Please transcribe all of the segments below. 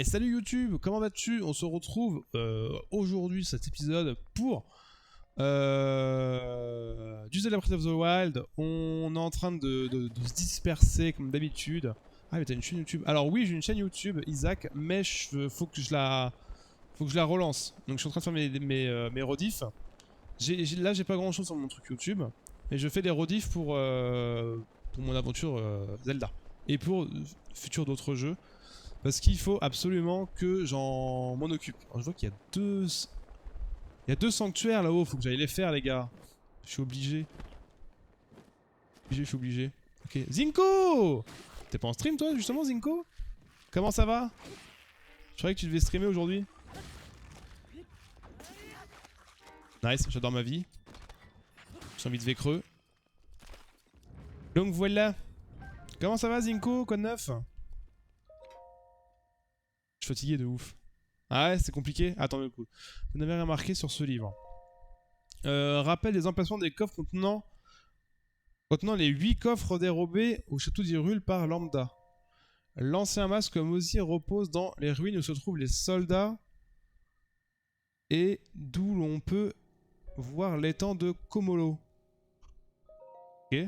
Et salut YouTube, comment vas-tu? On se retrouve aujourd'hui, cet épisode, pour du Zelda Breath of the Wild. On est en train de se disperser comme d'habitude. Ah mais t'as une chaîne YouTube. Alors oui, j'ai une chaîne YouTube, Isaac, mais faut que je la relance. Donc je suis en train de faire mes rediffs. Là j'ai pas grand chose sur mon truc YouTube, mais je fais des rediffs pour mon aventure Zelda. Et pour futur d'autres jeux. Parce qu'il faut absolument que j'en m'en occupe. Alors, je vois qu'il y a deux... Il y a deux sanctuaires là-haut, faut que j'aille les faire les gars. Je suis obligé. Je suis obligé. Ok. Zinko! T'es pas en stream toi justement Zinko? Comment ça va? Je croyais que tu devais streamer aujourd'hui. Nice, j'adore ma vie. J'ai envie de creux. Donc voilà. Comment ça va Zinko? Quoi de neuf? Je suis fatigué de ouf. Ah ouais, c'est compliqué. Attends, le coup. Vous n'avez rien marqué sur ce livre. Rappel des emplacements des coffres contenant les 8 coffres dérobés au château d'Hyrule par Lambda. L'ancien masque Mozi repose dans les ruines où se trouvent les soldats et d'où l'on peut voir l'étang de Komolo. Ok.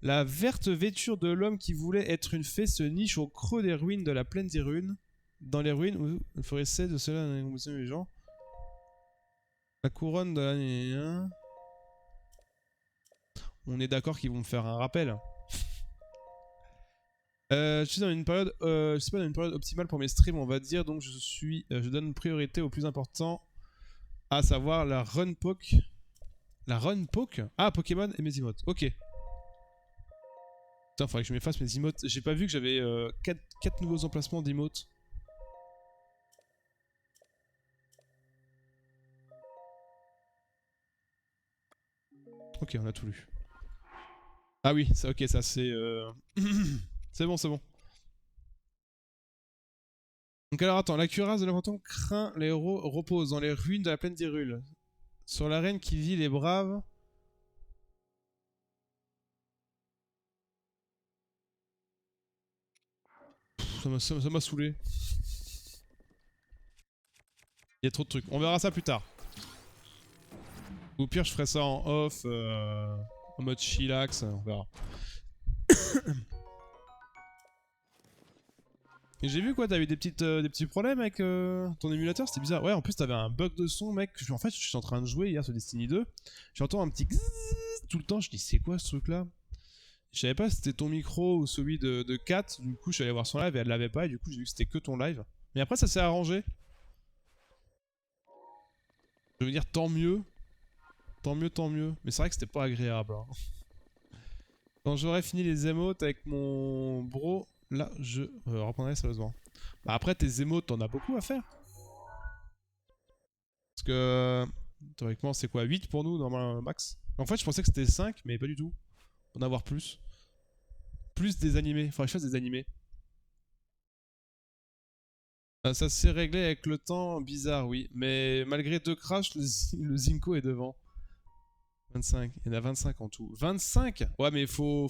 La verte vêture de l'homme qui voulait être une fée se niche au creux des ruines de la plaine d'Hyrule. Dans les ruines où il florissait de cela les gens. La couronne de la... On est d'accord qu'ils vont me faire un rappel. Je suis dans une période, je sais pas, dans une période optimale pour mes streams, on va dire, donc je donne priorité au plus important, à savoir la run poke. La run poke? Ah, Pokémon et mes emotes. Ok. Putain, faudrait que je m'efface mes emotes. J'ai pas vu que j'avais 4 nouveaux emplacements d'emotes. Ok, on a tout lu. Ah oui, ça, ok, ça c'est... c'est bon, c'est bon. Donc alors attends, la cuirasse de l'invention craint les héros repose dans les ruines de la plaine d'Hyrule. Sur l'arène qui vit les braves... Ça m'a saoulé. Il y a trop de trucs. On verra ça plus tard. Ou au pire, je ferai ça en off, en mode chillax, on verra. Et j'ai vu quoi, t'avais des petits problèmes avec ton émulateur, c'était bizarre. Ouais, en plus t'avais un bug de son, mec. En fait, je suis en train de jouer hier sur Destiny 2. J'entends un petit gzzz tout le temps, je dis c'est quoi ce truc là? Je savais pas si c'était ton micro ou celui de Kat, du coup je suis allé voir son live et elle l'avait pas, et du coup j'ai vu que c'était que ton live. Mais après ça s'est arrangé. Je veux dire tant mieux. Tant mieux, tant mieux. Mais c'est vrai que c'était pas agréable. Hein. Quand j'aurai fini les émotes avec mon bro, là je reprendrai sérieusement. Bah après tes émotes, t'en as beaucoup à faire. Parce que théoriquement c'est quoi 8 pour nous normalement max. En fait je pensais que c'était 5 mais pas du tout. On en avoir plus. Plus des animés. Faudrait que je fasse des animés. Ça s'est réglé avec le temps, bizarre oui. Mais malgré 2 crashs, le Zinko est devant. 25. Il y en a 25 en tout. 25? Ouais mais faut...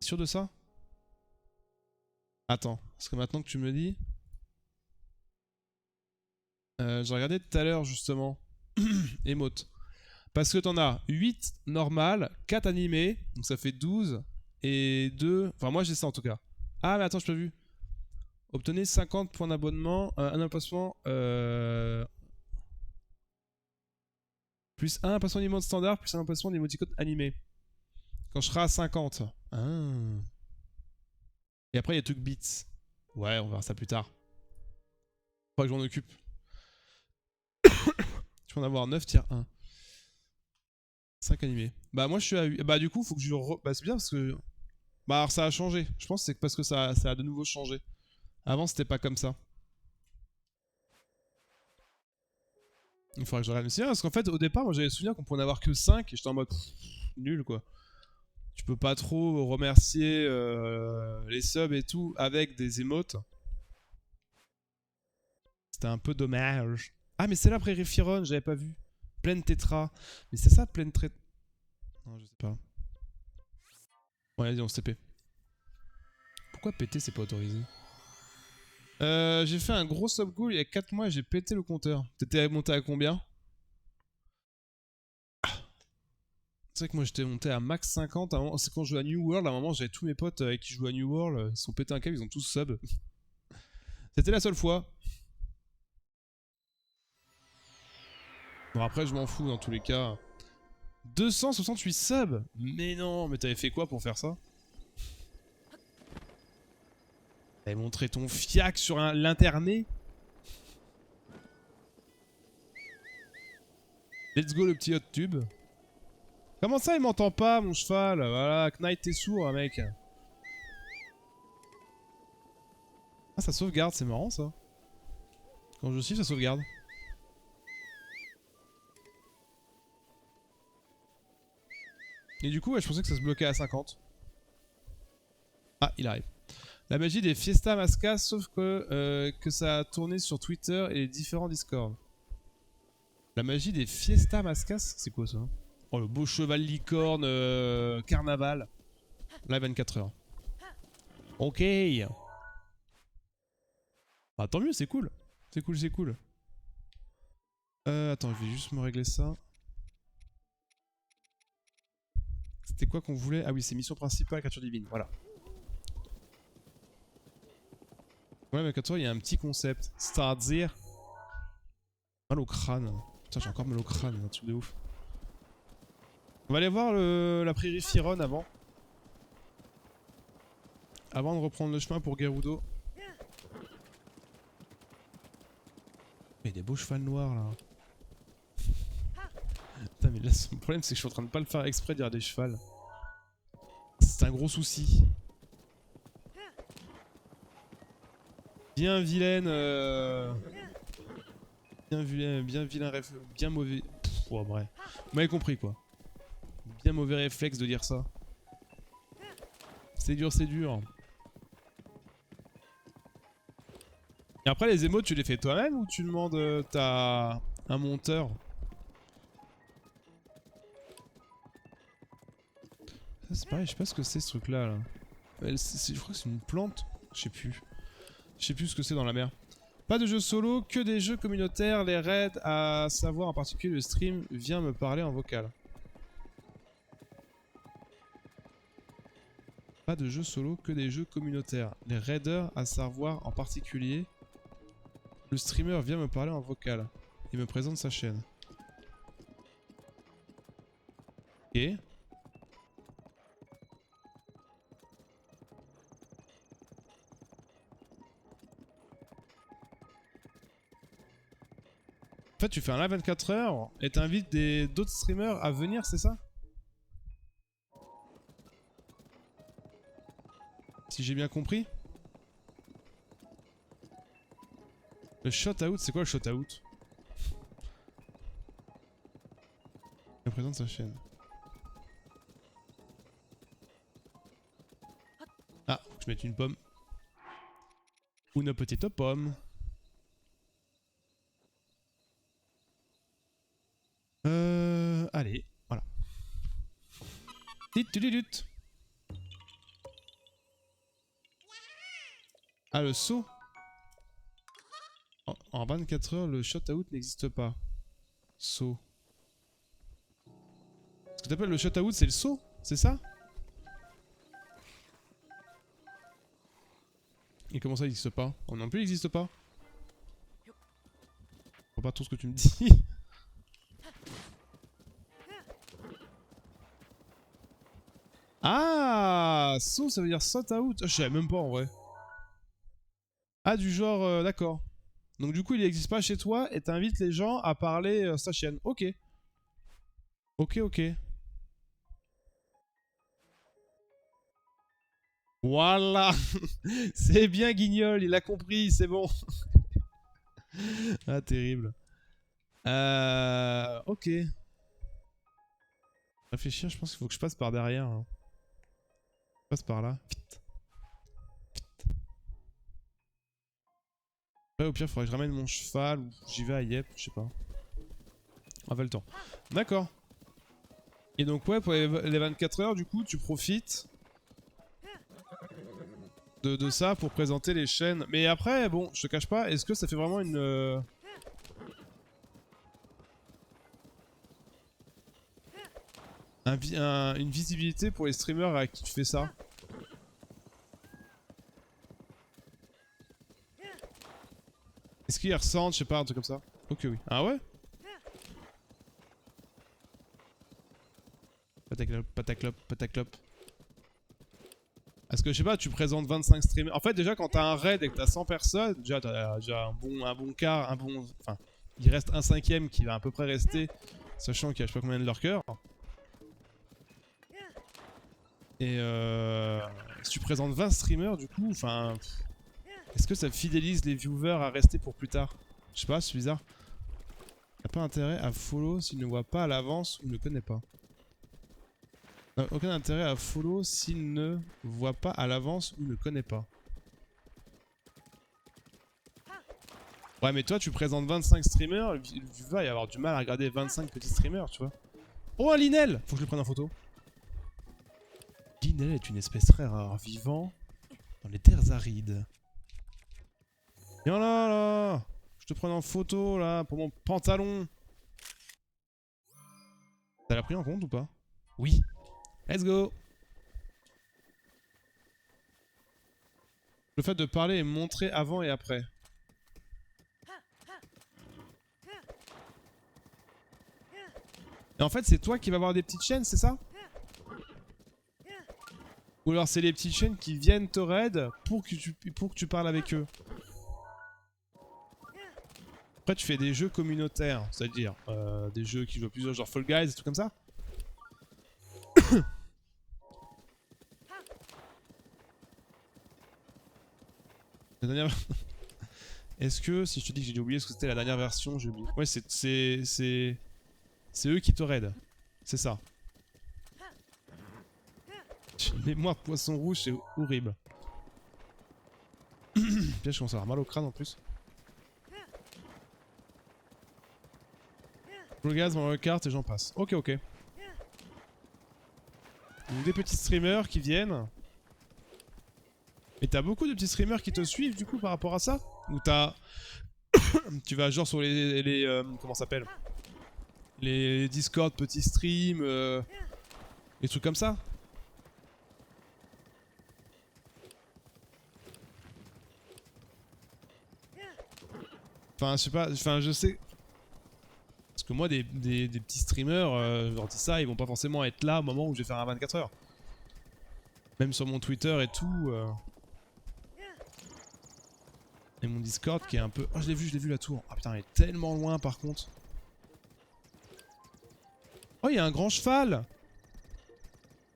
T'es sûr de ça? Attends, parce que maintenant que tu me dis... j'ai regardé tout à l'heure justement. Emote. Parce que t'en as 8 normales, 4 animés, donc ça fait 12, et 2... Enfin moi j'ai ça en tout cas. Ah mais attends, j'ai pas vu. Obtenez 50 points d'abonnement, un emplacement... Plus un emplacement d'emote standard, plus un emplacement d'émoticône animé. Quand je serai à 50. Ah. Et après il y a truc bits. Ouais, on verra ça plus tard. Faudra que je m'en occupe. Je peux en avoir 9 tiers 1. 5 animés. Bah moi je suis à 8. Bah du coup faut que je... Bah c'est bien parce que... Bah alors ça a changé. Je pense que c'est parce que ça a de nouveau changé. Avant c'était pas comme ça. Il faudrait que je regarde. Mais c'est bien parce qu'en fait au départ moi j'avais le souvenir qu'on pouvait en avoir que 5 et j'étais en mode nul quoi. Tu peux pas trop remercier les subs et tout avec des emotes. C'était un peu dommage. Ah mais c'est là Prairie Firon, j'avais pas vu. Pleine Tetra. Mais c'est ça pleine Tetra. Non je sais pas. Ouais vas-y on se TP. Pourquoi péter c'est pas autorisé? J'ai fait un gros sub goal il y a 4 mois et j'ai pété le compteur. T'étais monté à combien? C'est vrai que moi j'étais monté à max 50. C'est quand je jouais à New World. À un moment, j'avais tous mes potes avec qui je jouais à New World. Ils se sont pété un câble, ils ont tous sub. C'était la seule fois. Bon, après, je m'en fous dans tous les cas. 268 subs. Mais non, mais t'avais fait quoi pour faire ça? T'avais montré ton fiac sur l'internet. Let's go le petit hot tube. Comment ça il m'entend pas mon cheval? Voilà, Knight t'es sourd mec. Ah ça sauvegarde, c'est marrant ça. Quand je siffle ça sauvegarde. Et du coup ouais, je pensais que ça se bloquait à 50. Ah il arrive. La magie des Fiesta Mascas, sauf que ça a tourné sur Twitter et les différents Discord. La magie des Fiesta Mascas, c'est quoi ça? Oh le beau cheval licorne carnaval. Là 24h. Ok. Bah tant mieux, c'est cool. C'est cool, c'est cool. Attends, je vais juste me régler ça. C'était quoi qu'on voulait? Ah oui, c'est mission principale, créature divine, voilà. Ouais, mais quand il y a un petit concept. Starzir. Mal au crâne. Putain, j'ai encore mal au crâne, un truc de ouf. On va aller voir la prairie Firon avant. Avant de reprendre le chemin pour Gerudo. Il y a des beaux chevals noirs là. Putain, mais là, son problème, c'est que je suis en train de pas le faire exprès de dire des chevals. C'est un gros souci. Bien vilaine. Bien vilain bien mauvais. Pff, ouais, bref. Vous m'avez compris quoi. Bien mauvais réflexe de dire ça. C'est dur, c'est dur. Et après, les émotes, tu les fais toi-même ou tu demandes un monteur? Ça, c'est pareil, je sais pas ce que c'est ce truc-là. Là. Je crois que c'est une plante. Je sais plus. Je sais plus ce que c'est dans la mer. Pas de jeux solo, que des jeux communautaires. Les raids, à savoir en particulier le stream, vient me parler en vocal. Pas de jeux solo, que des jeux communautaires. Les raiders, à savoir en particulier, le streamer vient me parler en vocal. Il me présente sa chaîne. Ok. En fait, tu fais un live 24h et t'invites d'autres streamers à venir, c'est ça? Si j'ai bien compris. Le shot out, c'est quoi le shot out? Il présente sa chaîne. Ah, faut que je mette une pomme. Une petite pomme. Allez, voilà. Ah, le saut. En 24 heures, le shot out n'existe pas. Saut. Ce que t'appelles le shot out, c'est le saut, c'est ça? Et comment ça, il n'existe pas? Oh non plus, il n'existe pas. Je vois pas tout ce que tu me dis. Ah, saut, ça veut dire shot out. Je savais même pas en vrai. Ah, du genre, d'accord. Donc du coup, il n'existe pas chez toi et t'invites les gens à parler sa chaîne. Ok. Ok, ok. Voilà. C'est bien Guignol, il a compris, c'est bon. Ah, terrible. Ok. Réfléchir, je pense qu'il faut que je passe par derrière. Hein. Je passe par là. Vite. Ouais, au pire, il faudrait que je ramène mon cheval ou j'y vais à Yep, je sais pas. On va le temps. D'accord. Et donc, ouais, pour les 24 heures, du coup, tu profites. de ça pour présenter les chaînes. Mais après, bon, je te cache pas, est-ce que ça fait vraiment une visibilité pour les streamers à qui tu fais ça? Est-ce qu'ils ressentent, je sais pas, un truc comme ça? Ok, oui. Ah ouais? Pataclop, pataclop, pataclop. Parce que je sais pas, tu présentes 25 streamers. En fait, déjà, quand t'as un raid et que t'as 100 personnes, déjà t'as déjà un bon quart, un bon. Enfin, il reste un cinquième qui va à peu près rester, sachant qu'il y a je sais pas combien de lurkers. Et si tu présentes 20 streamers, du coup, enfin. Est-ce que ça fidélise les viewers à rester pour plus tard? Je sais pas, c'est bizarre. Y'a pas intérêt à follow s'il ne voit pas à l'avance ou ne connaît pas. Aucun intérêt à follow s'il ne voit pas à l'avance ou ne connaît pas. Ouais, mais toi, tu présentes 25 streamers, le viewer il va y avoir du mal à regarder 25 petits streamers, tu vois. Oh, un Linel! Faut que je le prenne en photo. Linel est une espèce très rare vivant dans les terres arides. Viens là, là! Je te prends en photo, là, pour mon pantalon. Ça l'a pris en compte ou pas? Oui. Let's go! Le fait de parler et montrer avant et après. Et en fait, c'est toi qui vas avoir des petites chaînes, c'est ça? Ou alors c'est les petites chaînes qui viennent te raid pour que tu parles avec eux. Après, tu fais des jeux communautaires, c'est-à-dire des jeux qui jouent à plusieurs, genre Fall Guys, des trucs comme ça. La dernière... Est-ce que, si je te dis que j'ai oublié ce que c'était la dernière version, j'ai oublié. Ouais, c'est eux qui te raident. C'est ça. Mémoire de poisson rouge, c'est horrible. Bien, je commence à avoir mal au crâne en plus. Le gaz, Mario Kart et j'en passe. Ok, ok. Donc des petits streamers qui viennent. Et t'as beaucoup de petits streamers qui te suivent du coup par rapport à ça? Ou t'as... tu vas genre sur les comment ça s'appelle? Les Discord petits streams, les trucs comme ça? Enfin, je sais pas, enfin je sais... Parce que moi, des petits streamers, je leur dis ça, ils vont pas forcément être là au moment où je vais faire un 24 heures. Même sur mon Twitter et tout. Et mon Discord qui est un peu... Oh, je l'ai vu la tour. Ah putain, elle est tellement loin par contre. Oh, il y a un grand cheval!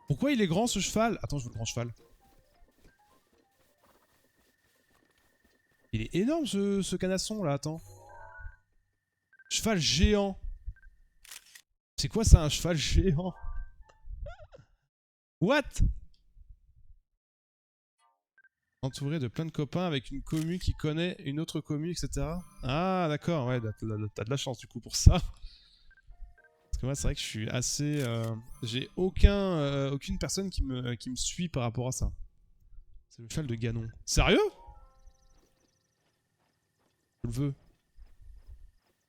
Pourquoi il est grand ce cheval? Attends, je veux le grand cheval. Il est énorme ce canasson là, attends. Cheval géant. C'est quoi ça, un cheval géant? What? Entouré de plein de copains avec une commu qui connaît une autre commu, etc. Ah, d'accord, ouais, t'as de la chance du coup pour ça. Parce que moi, c'est vrai que je suis assez. J'ai aucune personne qui me suit par rapport à ça. C'est le cheval de Ganon. Sérieux? Je le veux.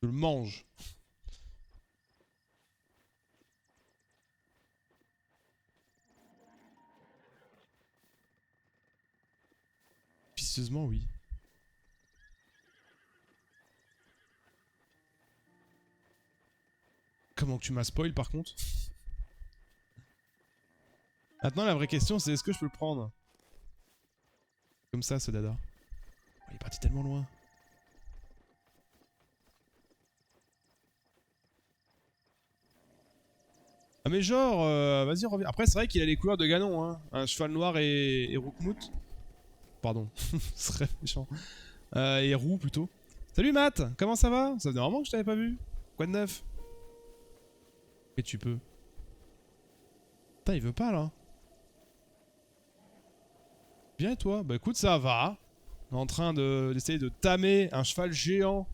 Je le mange. Vicieusement, oui. Comment que tu m'as spoil par contre? Maintenant, la vraie question, c'est est-ce que je peux le prendre? Comme ça, ce dada. Oh, il est parti tellement loin. Ah mais genre, vas-y reviens. Après c'est vrai qu'il a les couleurs de Ganon, hein. Un cheval noir et Roukmout. Pardon, ce serait méchant. Et roux plutôt. Salut Matt, comment ça va? Ça faisait un moment que je t'avais pas vu. Quoi de neuf? Et tu peux. Putain, il veut pas là. Viens et toi? Bah écoute, ça va. On est en train d'essayer de tamer un cheval géant.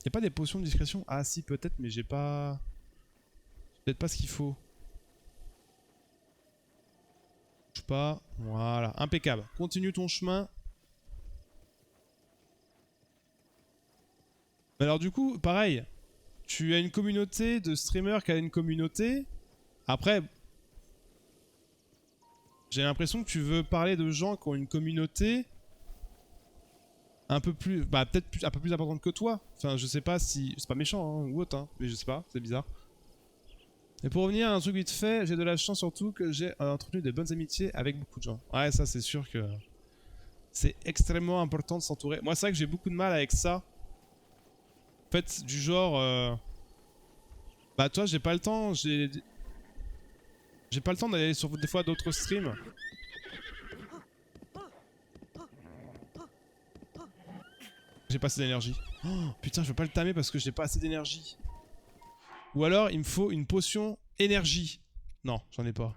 Y'a pas des potions de discrétion? Ah si, peut-être, mais j'ai pas... Peut-être pas ce qu'il faut. pas. Voilà, impeccable. Continue ton chemin. Alors du coup, pareil. Tu as une communauté de streamers qui a une communauté. Après, j'ai l'impression que tu veux parler de gens qui ont une communauté un peu plus, bah peut-être un peu plus importante que toi. Enfin, je sais pas si, c'est pas méchant hein, ou autre, hein, mais je sais pas, c'est bizarre. Et pour revenir à un truc vite fait, j'ai de la chance surtout que j'ai entretenu de bonnes amitiés avec beaucoup de gens. Ouais, ça c'est sûr que c'est extrêmement important de s'entourer. Moi, c'est vrai que j'ai beaucoup de mal avec ça. En fait, du genre, bah toi, j'ai pas le temps, j'ai pas le temps d'aller sur des fois d'autres streams. J'ai pas assez d'énergie. Oh, putain, je veux pas le tamer parce que j'ai pas assez d'énergie. Ou alors, il me faut une potion énergie. Non, j'en ai pas.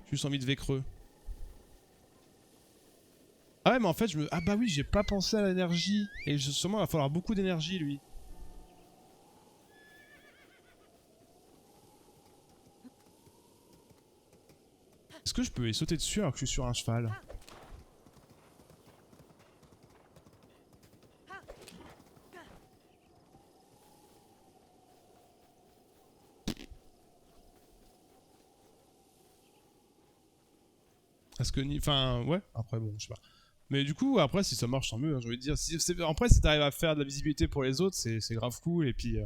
J'ai juste envie de V-creux. Ah ouais, mais en fait, je me... Ah bah oui, j'ai pas pensé à l'énergie. Et sûrement, il va falloir beaucoup d'énergie, lui. Est-ce que je peux y sauter dessus alors que je suis sur un cheval? Est-ce que... Enfin, ouais. Après, bon, je sais pas. Mais du coup, après, si ça marche, tant mieux, hein, j'ai envie de dire. Après, si t'arrives à faire de la visibilité pour les autres, c'est grave cool. Et puis...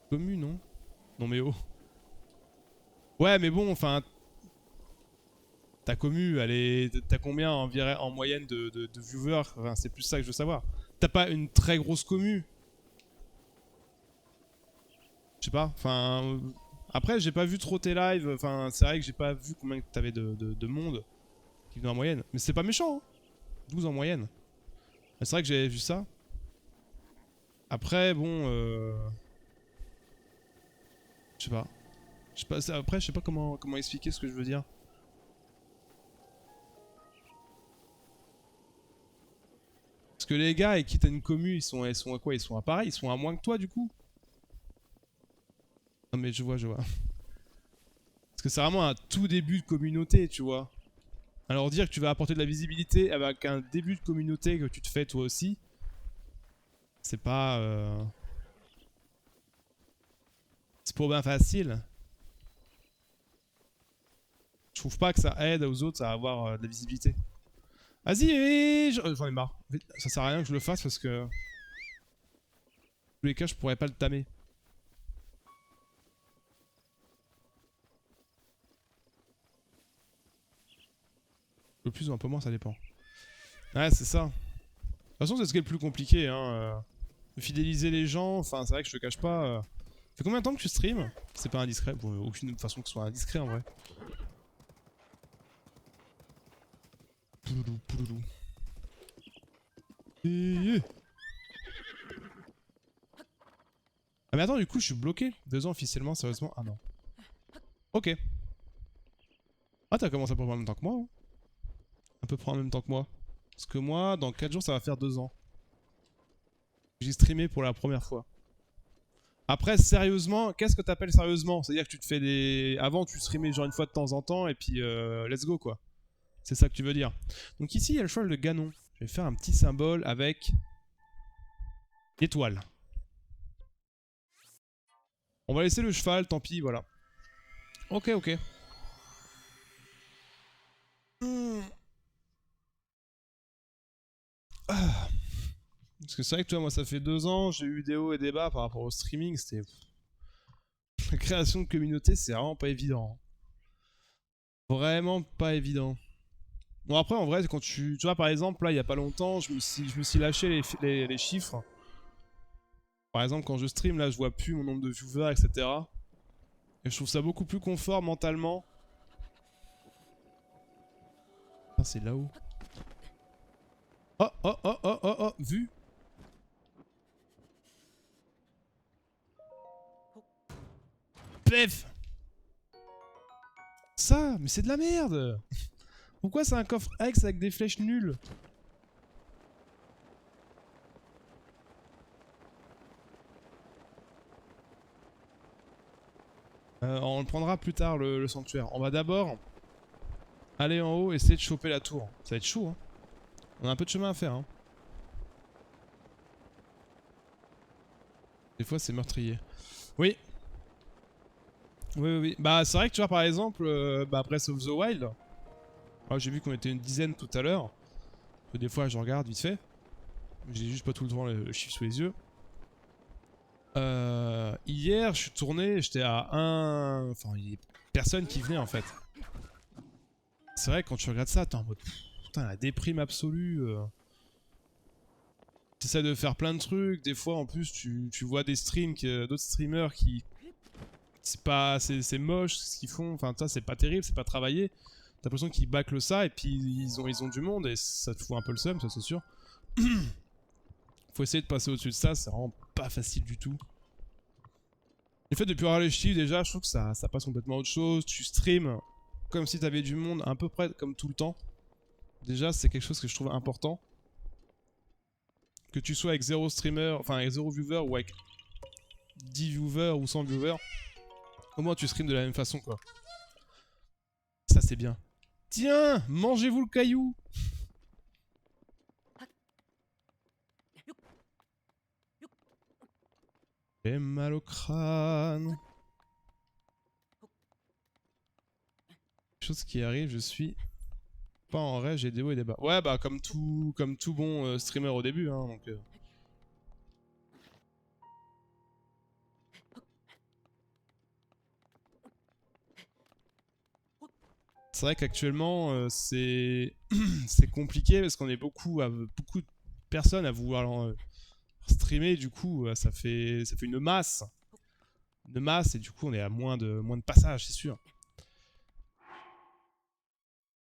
Commu, non? Non mais oh. Ouais, mais bon, enfin... Ta commu, elle est... T'as combien en moyenne de viewers? Enfin, c'est plus ça que je veux savoir. T'as pas une très grosse commu? Je sais pas, enfin... Après, j'ai pas vu trop tes lives, enfin, c'est vrai que j'ai pas vu combien t'avais de monde qui venait en moyenne. Mais c'est pas méchant, hein. 12 en moyenne. C'est vrai que j'avais vu ça. Après, bon... Je sais pas. Après, je sais pas comment expliquer ce que je veux dire. Parce que les gars, et qui t'as une commu, ils sont à quoi? Ils sont à pareil, ils sont à moins que toi, du coup. Non mais je vois, je vois. Parce que c'est vraiment un tout début de communauté, tu vois. Alors dire que tu vas apporter de la visibilité avec un début de communauté que tu te fais toi aussi, c'est pas... C'est pas bien facile. Je trouve pas que ça aide aux autres à avoir de la visibilité. Vas-y, j'en ai marre. Ça sert à rien que je le fasse parce que... Dans tous les cas, je pourrais pas le tamer. Le plus ou un peu moins, ça dépend. Ouais, c'est ça. De toute façon, c'est ce qui est le plus compliqué, hein. Fidéliser les gens, enfin, c'est vrai que je te cache pas... Ça fait combien de temps que tu stream? C'est pas indiscret, bon, aucune façon que ce soit indiscret en vrai. Pouloulou, pouloulou. Ah mais attends, du coup, je suis bloqué. 2 ans officiellement, sérieusement. Ah non. Ok. Ah, t'as commencé à peu près en même temps que moi, hein. À peu près en même temps que moi. Parce que moi, dans 4 jours, ça va faire 2 ans. J'ai streamé pour la première fois. Après, sérieusement, qu'est-ce que t'appelles sérieusement? C'est-à-dire que tu te fais des... Avant, tu streamais genre une fois de temps en temps, et puis let's go, quoi. C'est ça que tu veux dire. Donc ici, il y a le cheval de Ganon. Je vais faire un petit symbole avec... L'étoile. On va laisser le cheval, tant pis, voilà. Ok, ok. Ah. Parce que c'est vrai que toi, moi, ça fait 2 ans, j'ai eu des hauts et des bas par rapport au streaming. C'était... La création de communauté, c'est vraiment pas évident. Vraiment pas évident. Bon, après, en vrai, quand tu vois, par exemple, là, il y a pas longtemps, je me suis lâché les chiffres. Par exemple, quand je stream, là, je vois plus mon nombre de viewers, etc. Et je trouve ça beaucoup plus confort mentalement. Ah, c'est là-haut. Oh, oh, oh, oh, oh, oh, vu. Pef. Ça, mais c'est de la merde. Pourquoi c'est un coffre X avec des flèches nulles? On le prendra plus tard le sanctuaire. On va d'abord aller en haut, essayer de choper la tour. Ça va être chaud, hein. On a un peu de chemin à faire, hein. Des fois c'est meurtrier. Oui. Oui, oui, oui. Bah c'est vrai que tu vois par exemple, Breath of the Wild. Ah, j'ai vu qu'on était une dizaine tout à l'heure. Des fois je regarde vite fait. J'ai juste pas tout le temps le chiffre sous les yeux. Hier je suis tourné, j'étais à un... Enfin il y a personne qui venait en fait. C'est vrai que quand tu regardes ça, t'es en mode... Putain la déprime absolue. T'essaies de faire plein de trucs, des fois en plus tu vois des streams, d'autres streamers qui... C'est pas... C'est moche ce qu'ils font, enfin ça c'est pas terrible, c'est pas travaillé. T'as l'impression qu'ils bâclent ça et puis ils ont du monde et ça te fout un peu le seum, ça c'est sûr. Faut essayer de passer au-dessus de ça, c'est vraiment pas facile du tout. Le fait de plus avoir les chiffres déjà, je trouve que ça passe complètement à autre chose. Tu stream comme si t'avais du monde à peu près comme tout le temps. Déjà c'est quelque chose que je trouve important. Que tu sois avec 0 streamer, enfin avec 0 viewer ou avec 10 viewers ou 100 viewers, au moins tu stream de la même façon quoi. Ça c'est bien. Tiens, mangez-vous le caillou. J'ai mal au crâne. Chose qui arrive, je suis pas en rêve, j'ai des hauts et des bas. Ouais bah comme tout bon streamer au début hein donc... C'est vrai qu'actuellement c'est c'est compliqué parce qu'on est beaucoup de personnes à vouloir streamer, du coup ça fait une masse. Une masse et du coup on est à moins de passages, c'est sûr.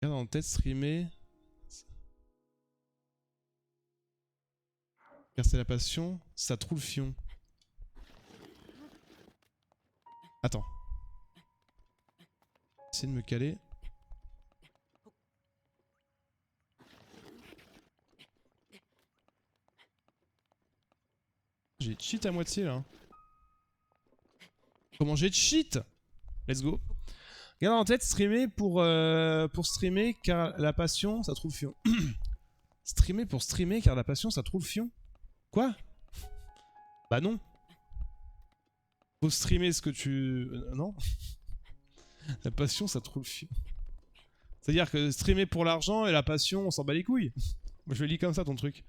Regarde en tête streamer. Car c'est la passion, ça trouve le fion. Attends. Essayer de me caler. J'ai cheat à moitié là. Comment j'ai cheat? Let's go. Regarde en tête, streamer pour streamer car la passion, ça trouve le fion. Streamer pour streamer car la passion, ça trouve le fion. Quoi? Bah non. Faut streamer ce que tu... non. La passion, ça trouve le fion. C'est-à-dire que streamer pour l'argent et la passion, on s'en bat les couilles. Moi je le lis comme ça ton truc.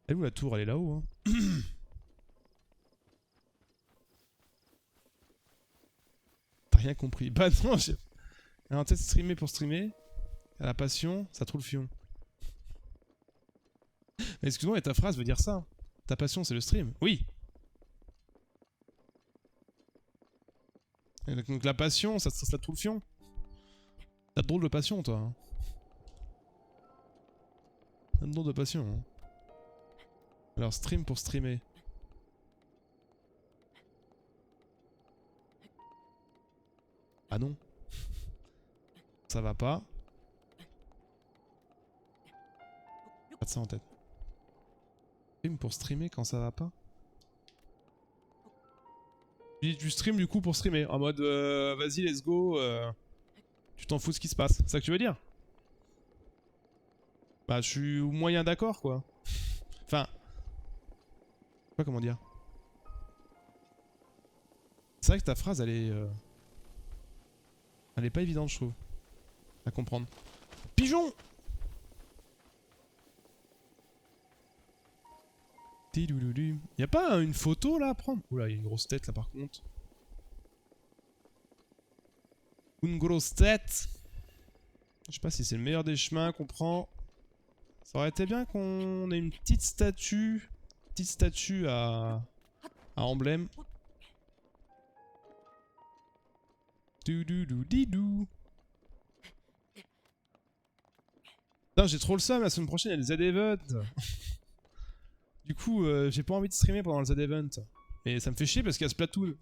Elle est où la tour? Elle est là-haut hein. T'as rien compris. Bah non, j'ai... Alors, peut-être streamer pour streamer. La passion, ça trouve le fion. Mais excuse-moi, mais ta phrase veut dire ça. Ta passion, c'est le stream. Oui. Et donc la passion, ça trouve le fion. T'as de drôle de passion, toi. Hein. T'as de drôle de passion. Hein. Alors, stream pour streamer. Ah non. Ça va pas. Pas de ça en tête. Stream pour streamer quand ça va pas. Tu stream du coup pour streamer. En mode, vas-y, let's go. Tu t'en fous de ce qui se passe. C'est ça que tu veux dire? Bah, je suis moyen d'accord, quoi. Enfin... Je sais pas comment dire. C'est vrai que ta phrase, elle est... Elle est pas évidente, je trouve. À comprendre. Pigeon! Y'a pas une photo là à prendre? Oula, y'a une grosse tête là par contre. Une grosse tête. Je sais pas si c'est le meilleur des chemins qu'on prend. Ça aurait été bien qu'on ait une petite statue. Petite statue à emblème. Doudou. Putain, j'ai trop le seum, la semaine prochaine il y a le Z-Event. Du coup, j'ai pas envie de streamer pendant le Z-Event. Et ça me fait chier parce qu'il y a Splatoon.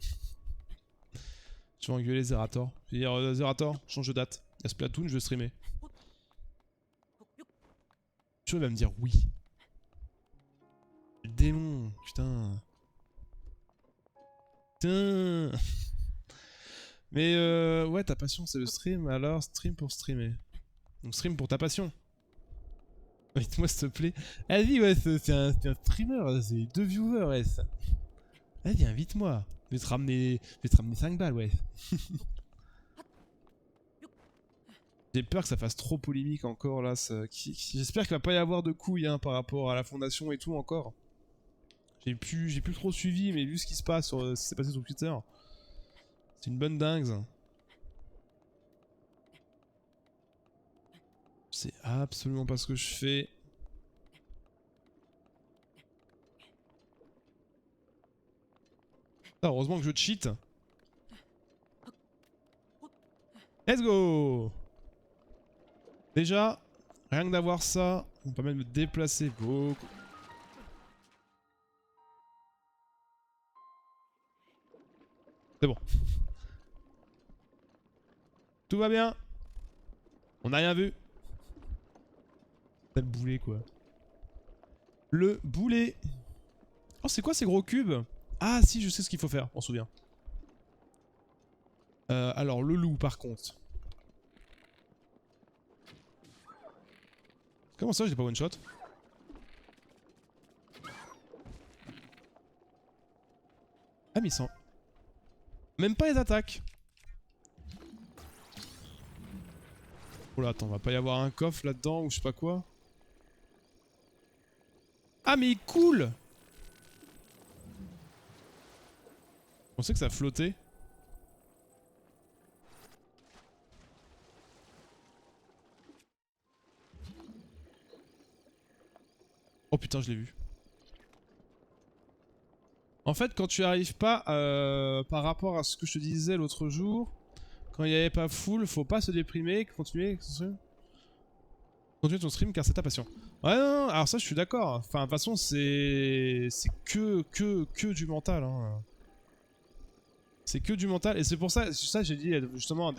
Je vais engueuler Zerator. Je vais dire, Zerator, change de date. Il y a Splatoon, je vais streamer. Tu vas me dire oui. Le démon, putain. Putain. Mais ouais, ta passion c'est le stream, alors stream pour streamer. Donc stream pour ta passion. Invite-moi s'il te plaît. Vas-y, ouais, c'est un streamer, c'est 2 viewers, ouais. Vas-y, invite-moi. Je vais te ramener 5 balles, ouais. J'ai peur que ça fasse trop polémique encore là. J'espère qu'il va pas y avoir de couilles hein, par rapport à la fondation et tout encore. J'ai plus trop suivi, mais vu ce qui se passe sur ce qui s'est passé sur Twitter, c'est une bonne dingue. C'est absolument pas ce que je fais. Ah, heureusement que je cheat. Let's go! Déjà, rien que d'avoir ça, ça me permet de me déplacer beaucoup. C'est bon. Tout va bien. On n'a rien vu. C'est le boulet quoi. Le boulet. Oh c'est quoi ces gros cubes? Ah si je sais ce qu'il faut faire, on se souvient. Alors le loup par contre. Comment ça j'ai pas one shot? Ah mais sans... Même pas les attaques. Oh là attends, va pas y avoir un coffre là-dedans ou je sais pas quoi. Ah mais il coule. Je pensais que ça flottait. Oh putain je l'ai vu. En fait quand tu arrives pas par rapport à ce que je te disais l'autre jour, quand il n'y avait pas full, faut pas se déprimer, continuer ton stream car c'est ta passion. Ouais non, alors ça je suis d'accord. Enfin de toute façon c'est que du mental hein. C'est que du mental et c'est pour ça j'ai dit justement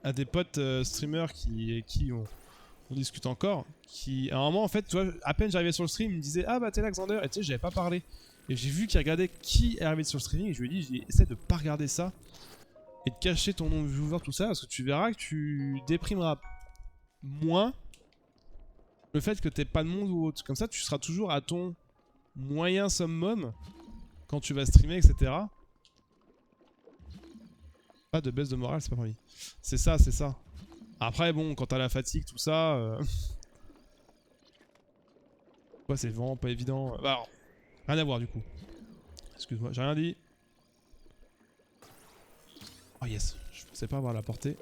à des potes streamers qui on discute encore, qui à un moment en fait tu vois à peine j'arrivais sur le stream ils me disaient ah bah t'es là Xander et tu sais j'avais pas parlé et j'ai vu qu'il regardait qui est arrivé sur le streaming et je lui ai dit essaie de pas regarder ça et de cacher ton nom de viewer tout ça parce que tu verras que tu déprimeras moins le fait que t'aies pas de monde ou autre. Comme ça tu seras toujours à ton moyen summum quand tu vas streamer etc. Pas de baisse de morale c'est pas permis. C'est ça c'est ça. Après bon quand t'as la fatigue tout ça ouais, c'est vraiment pas évident. Bah alors, rien à voir du coup. Excuse-moi, j'ai rien dit. Oh yes, je pensais pas avoir la portée.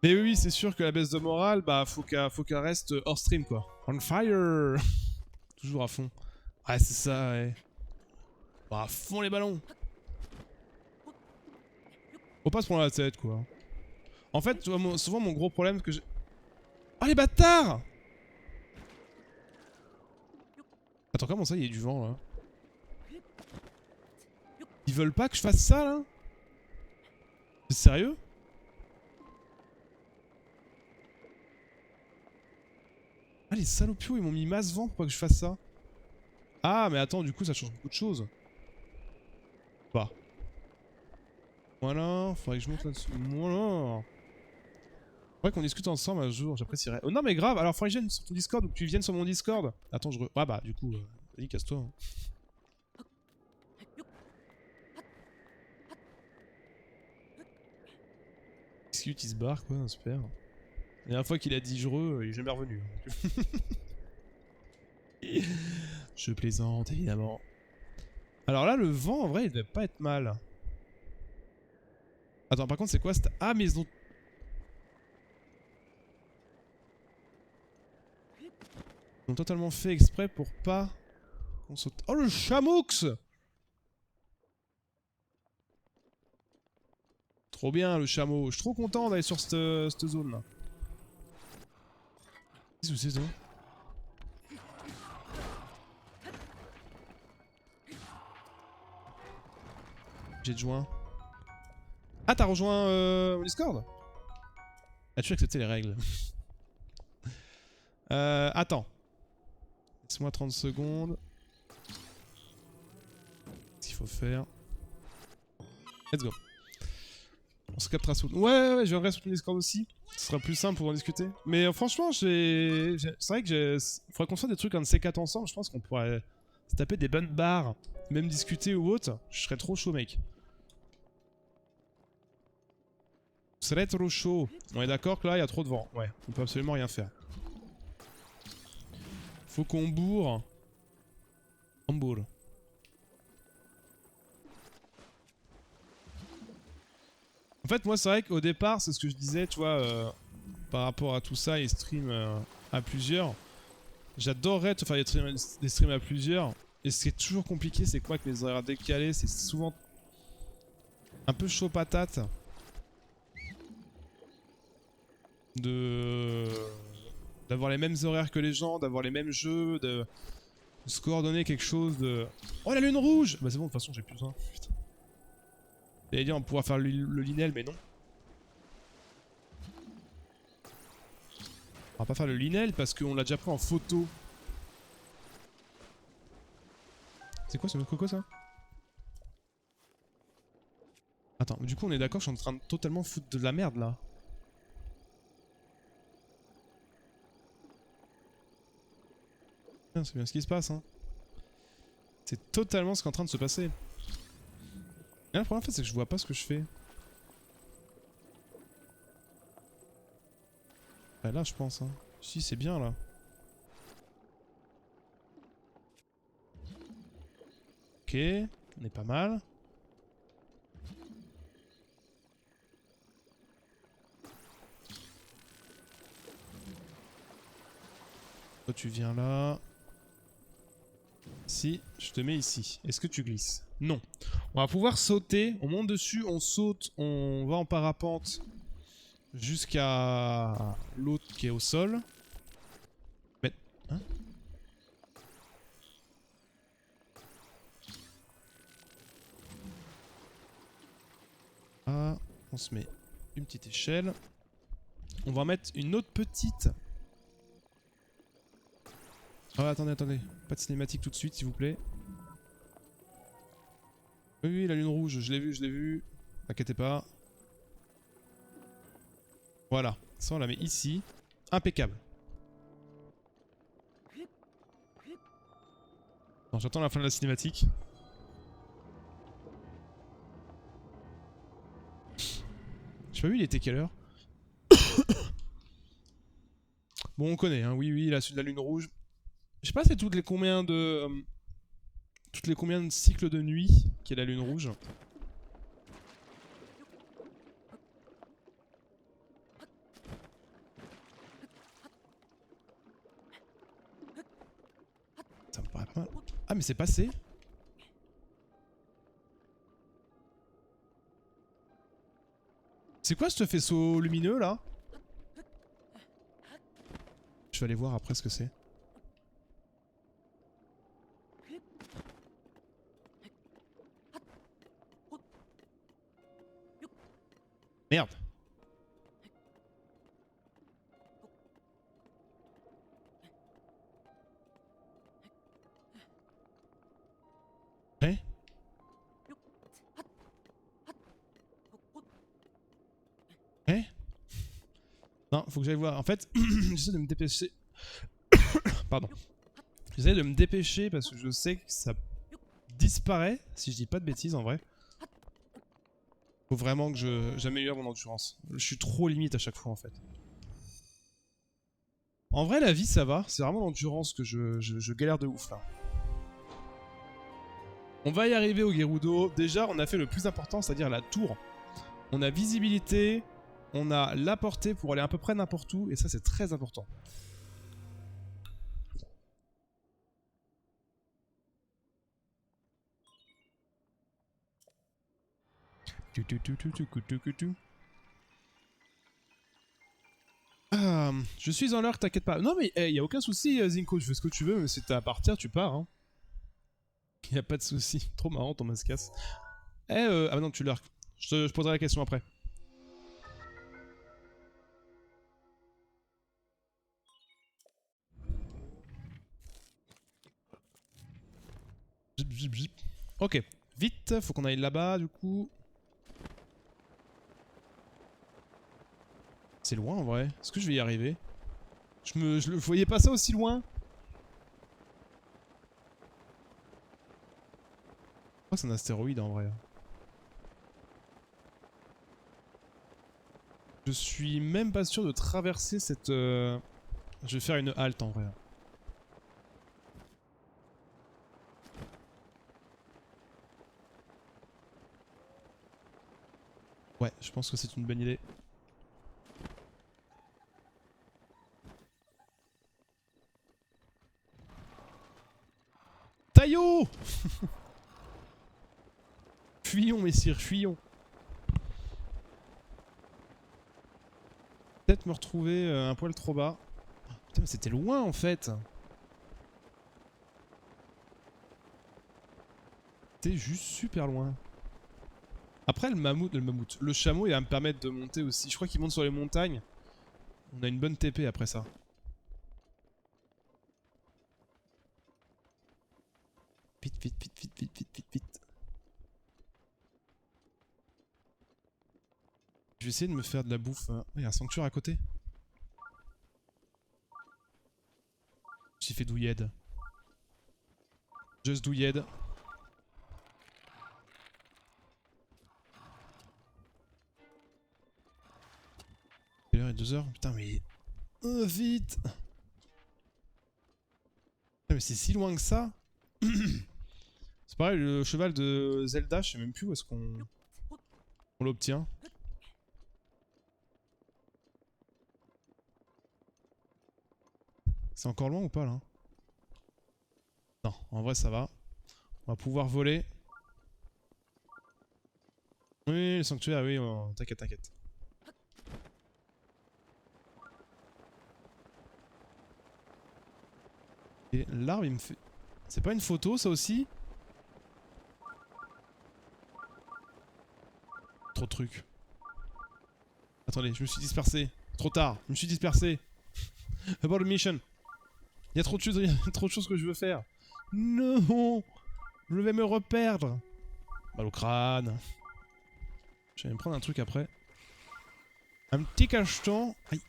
Mais oui, c'est sûr que la baisse de morale, bah faut qu'elle reste hors stream quoi. On fire. Toujours à fond. Ouais, c'est ça, ouais. Bah, à fond les ballons. Faut pas se prendre la tête quoi. En fait, tu vois, souvent mon gros problème que j'ai... Oh les bâtards! Attends, comment ça, il y a du vent là? Ils veulent pas que je fasse ça là? C'est sérieux? Ah les salopios, ils m'ont mis masse vent pour pas que je fasse ça. Ah mais attends, du coup ça change beaucoup de choses. Bah. Voilà, faudrait que je monte là-dessus. Voilà. Faudrait qu'on discute ensemble un jour, j'apprécierais. Oh non mais grave, alors faudrait que je vienne sur ton Discord ou que tu viennes sur mon Discord. Attends, je re... Ah bah du coup, vas-y casse-toi. Hein. Discute, il se barre quoi, super. La dernière fois qu'il a dit jreux, il est jamais revenu. Je plaisante évidemment. Alors là le vent en vrai il devait pas être mal. Attends par contre c'est quoi cette... Ah mais ils ont totalement fait exprès pour pas qu'on saute... Oh le chamoux! Trop bien le chameau, je suis trop content d'aller sur cette zone là. Qu'est-ce que c'est ça? J'ai joint. Ah t'as rejoint mon Discord? As-tu accepté les règles? Attends. Laisse-moi 30 secondes. qu'il faut faire. Let's go. On se captera sous... Ouais, je viendrai sur le Discord aussi. Ce sera plus simple pour en discuter. Mais franchement, c'est vrai que il faudrait qu'on fasse des trucs un de ces 4 ensemble. Je pense qu'on pourrait se taper des bonnes barres. Même discuter ou autre. Je serais trop chaud, mec. Je serais trop chaud. On est d'accord que là, il y a trop de vent. Ouais, on peut absolument rien faire. Faut qu'on bourre. On bourre. En fait, moi, c'est vrai qu'au départ, c'est ce que je disais, tu vois, par rapport à tout ça, les streams à plusieurs. J'adorerais te faire des streams à plusieurs. Et ce qui est toujours compliqué, c'est quoi, que les horaires décalés, c'est souvent un peu chaud patate. D'avoir les mêmes horaires que les gens, d'avoir les mêmes jeux, de se coordonner quelque chose de... Oh, la lune rouge! Bah c'est bon, de toute façon, j'ai plus besoin. Putain. J'allais dire on pourra faire le Linel, mais non. On va pas faire le Linel parce qu'on l'a déjà pris en photo. C'est quoi ce coco ça? Attends, du coup on est d'accord, je suis en train de totalement foutre de la merde là. C'est bien ce qui se passe, hein. C'est totalement ce qui est en train de se passer. Et là, le problème en fait, c'est que je vois pas ce que je fais. Bah là je pense, hein. Si, c'est bien là. Ok, on est pas mal. Toi tu viens là. Si, je te mets ici. Est-ce que tu glisses? Non. On va pouvoir sauter. On monte dessus, on saute, on va en parapente jusqu'à l'autre qui est au sol. Mais... Hein? Ah, on se met une petite échelle. On va en mettre une autre petite. Ah, attendez, attendez. Pas de cinématique tout de suite, s'il vous plaît. Oui, oui, la lune rouge, je l'ai vu, je l'ai vu. T'inquiétez pas. Voilà. Ça, on la met ici. Impeccable. Bon, j'attends la fin de la cinématique. J'ai pas vu, il était quelle heure? Bon, on connaît, hein. Oui, oui, la lune rouge. Je sais pas c'est toutes les combien de... toutes les combien de cycles de nuit qu'est la lune rouge. Ça me paraît pas mal. Ah mais c'est passé. C'est quoi ce faisceau lumineux là? Je vais aller voir après ce que c'est. Merde. Hein? Hein? Non, faut que j'aille voir. En fait, j'essaie de me dépêcher. Pardon. J'essaie de me dépêcher parce que je sais que ça disparaît, si je dis pas de bêtises en vrai. Faut vraiment que j'améliore mon endurance. Je suis trop limite à chaque fois en fait. En vrai, la vie ça va. C'est vraiment l'endurance que je galère de ouf là. On va y arriver au Gerudo. Déjà, on a fait le plus important, c'est-à-dire la tour. On a visibilité, on a la portée pour aller à peu près n'importe où, et ça c'est très important. Ah, je suis en l'heure, t'inquiète pas. Non mais il y a aucun souci, Zinko, tu fais ce que tu veux, mais si t'as à partir, tu pars. Hein. Y a pas de souci. Trop marrant ton mascasse. Ah non, tu l'as. Je poserai la question après. Ok. Vite, faut qu'on aille là-bas du coup. C'est loin en vrai. Est-ce que je vais y arriver? Je le voyais pas ça aussi loin. Je crois que c'est un astéroïde en vrai. Je suis même pas sûr de traverser cette... Je vais faire une halte en vrai. Ouais, je pense que c'est une bonne idée. Taillot. Fuyons messire, fuyons. Peut-être me retrouver un poil trop bas. Putain mais c'était loin en fait. C'était juste super loin. Après le chameau il va me permettre de monter aussi. Je crois qu'il monte sur les montagnes. On a une bonne TP après ça. Vite, vite, vite, vite, vite, vite, vite, vite. Je vais essayer de me faire de la bouffe. Il y a un sanctuaire à côté. J'ai fait douilled. Just douilled. Quelle heure est 2h? Putain mais... vite. Ah, mais c'est si loin que ça. C'est pareil, le cheval de Zelda, je sais même plus où est-ce qu'on l'obtient. C'est encore loin ou pas là? Non, en vrai ça va. On va pouvoir voler. Oui, le sanctuaire, oui, t'inquiète, t'inquiète. Et l'arbre il me fait... C'est pas une photo ça aussi? Trop de trucs. Attendez, je me suis dispersé. Trop tard, je me suis dispersé. Abort the mission. Il y a trop de choses, il y a trop de choses que je veux faire. Non, je vais me reperdre. Mal au crâne. Je vais me prendre un truc après. Un petit cacheton. Aïe.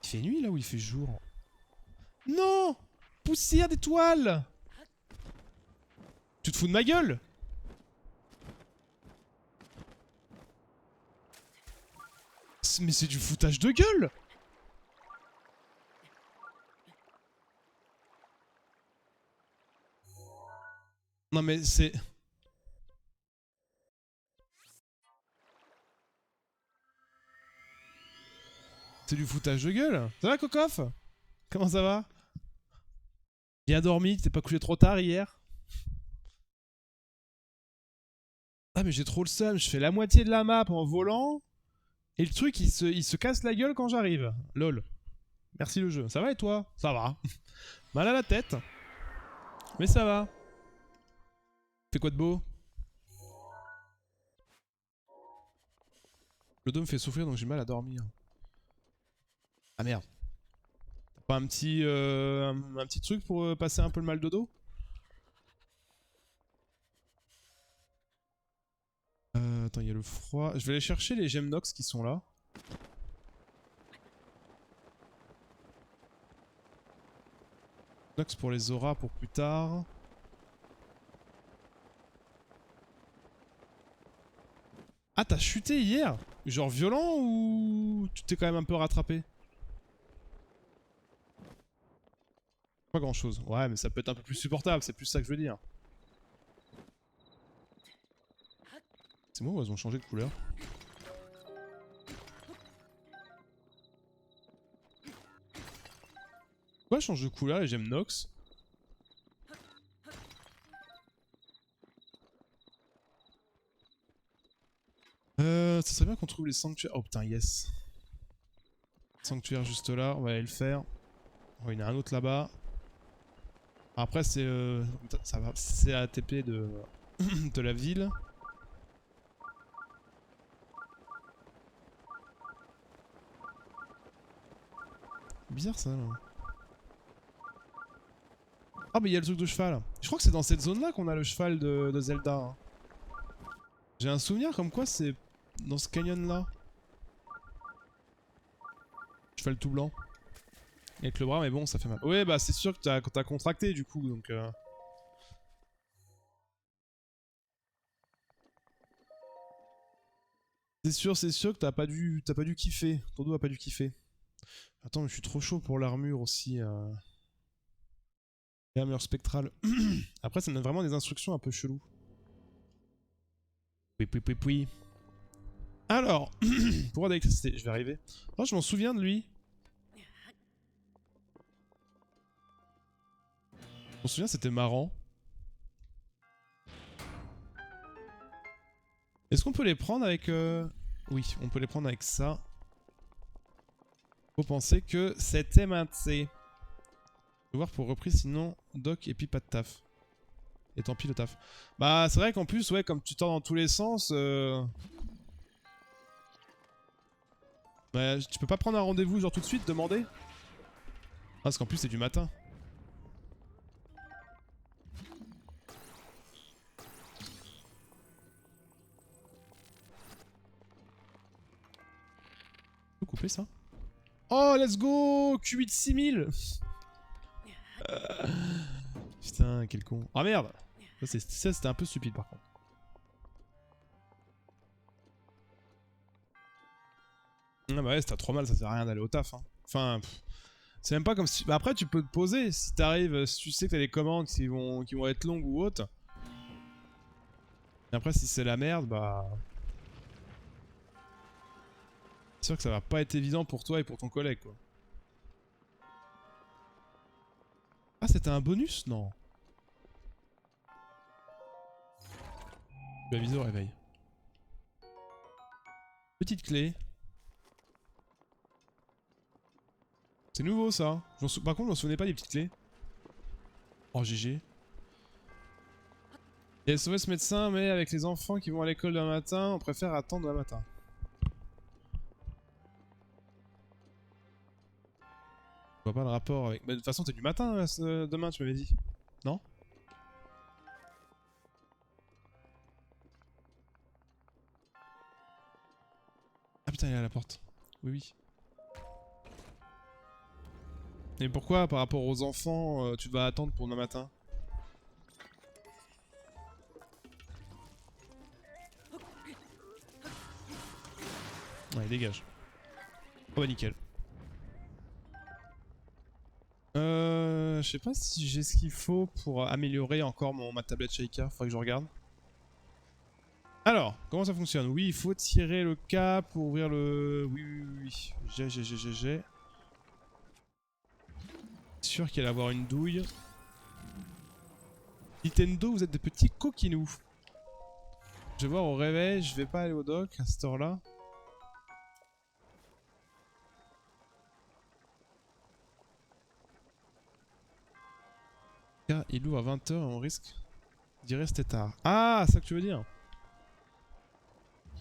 Il fait nuit là ou il fait jour? Non! Poussière d'étoiles! Tu te fous de ma gueule? Mais c'est du foutage de gueule! Non mais c'est... C'est du foutage de gueule. Ça va Cocoff? Comment ça va? Bien dormi, tu t'es pas couché trop tard hier? Ah mais j'ai trop le seum, je fais la moitié de la map en volant. Et le truc il se casse la gueule quand j'arrive. Lol. Merci le jeu. Ça va et toi? Ça va. Mal à la tête. Mais ça va. Fais quoi de beau? Le dos me fait souffrir donc j'ai mal à dormir. Ah merde. T'as pas un petit truc pour passer un peu le mal de dos? Attends, il y a le froid. Je vais aller chercher les gemmes nox qui sont là. Nox pour les auras pour plus tard. Ah, t'as chuté hier? Genre violent ou tu t'es quand même un peu rattrapé? Pas grand chose. Ouais, mais ça peut être un peu plus supportable, c'est plus ça que je veux dire. C'est moi ou elles ont changé de couleur? Pourquoi elles changent de couleur les gemmes nox? Ça serait bien qu'on trouve les sanctuaires. Oh putain, yes. Sanctuaire juste là, on va aller le faire. Oh, il y en a un autre là-bas. Après, c'est ça va, c'est la TP de, de la ville. Bizarre ça là. Ah mais il y a le truc de cheval. Je crois que c'est dans cette zone là qu'on a le cheval de Zelda. Hein. J'ai un souvenir comme quoi c'est dans ce canyon là. Cheval tout blanc. Avec le bras mais bon ça fait mal. Ouais bah c'est sûr que t'as contracté du coup donc... C'est sûr que t'as pas dû kiffer. Ton dos a pas dû kiffer. Attends mais je suis trop chaud pour l'armure aussi. L'armure spectrale. Après ça donne vraiment des instructions un peu cheloues. Oui. Alors, pouvoir d'électricité, je vais arriver. Oh, je m'en souviens de lui. Je m'en souviens, c'était marrant. Est-ce qu'on peut les prendre avec... Oui, on peut les prendre avec ça. Faut penser que c'était mainté. Faut voir pour reprise, sinon doc et puis pas de taf. Et tant pis le taf. Bah c'est vrai qu'en plus, ouais, comme tu tords dans tous les sens... Bah, tu peux pas prendre un rendez-vous genre tout de suite, demander? Ah, parce qu'en plus c'est du matin. On peut couper ça? Oh, let's go! Q8 6000! Putain, quel con. Ah merde! Ça c'était un peu stupide par contre. Ah bah ouais, si t'as trop mal, ça sert à rien d'aller au taf. Hein. Enfin, c'est même pas comme si... Bah après, tu peux te poser. Si t'arrives, si tu sais que t'as des commandes qui vont être longues ou autres. Et après, si c'est la merde, bah... C'est sûr que ça va pas être évident pour toi et pour ton collègue, quoi. Ah, c'était un bonus? Non. Je vais aviser au réveil. Petite clé. C'est nouveau, ça. Par contre, je m'en souvenais pas des petites clés. Oh, GG. Il y a SOS médecin, mais avec les enfants qui vont à l'école demain matin, on préfère attendre demain matin. Je vois pas le rapport avec... Bah, de toute façon, t'es du matin demain, tu m'avais dit. Non? Ah putain, il est à la porte. Oui. Et pourquoi, par rapport aux enfants, tu vas attendre pour demain matin? Ouais, dégage. Oh bah nickel. Je sais pas si j'ai ce qu'il faut pour améliorer encore ma tablette Shaika. Faudrait que je regarde. Alors, comment ça fonctionne? Oui, il faut tirer le K pour ouvrir le... Oui. J'ai. Sûr qu'il allait avoir une douille. Nintendo, vous êtes des petits coquinous. Je vais voir au réveil, je vais pas aller au doc à cette heure-là. Il ouvre à 20h et on risque d'y rester tard. Ah, c'est ça que tu veux dire?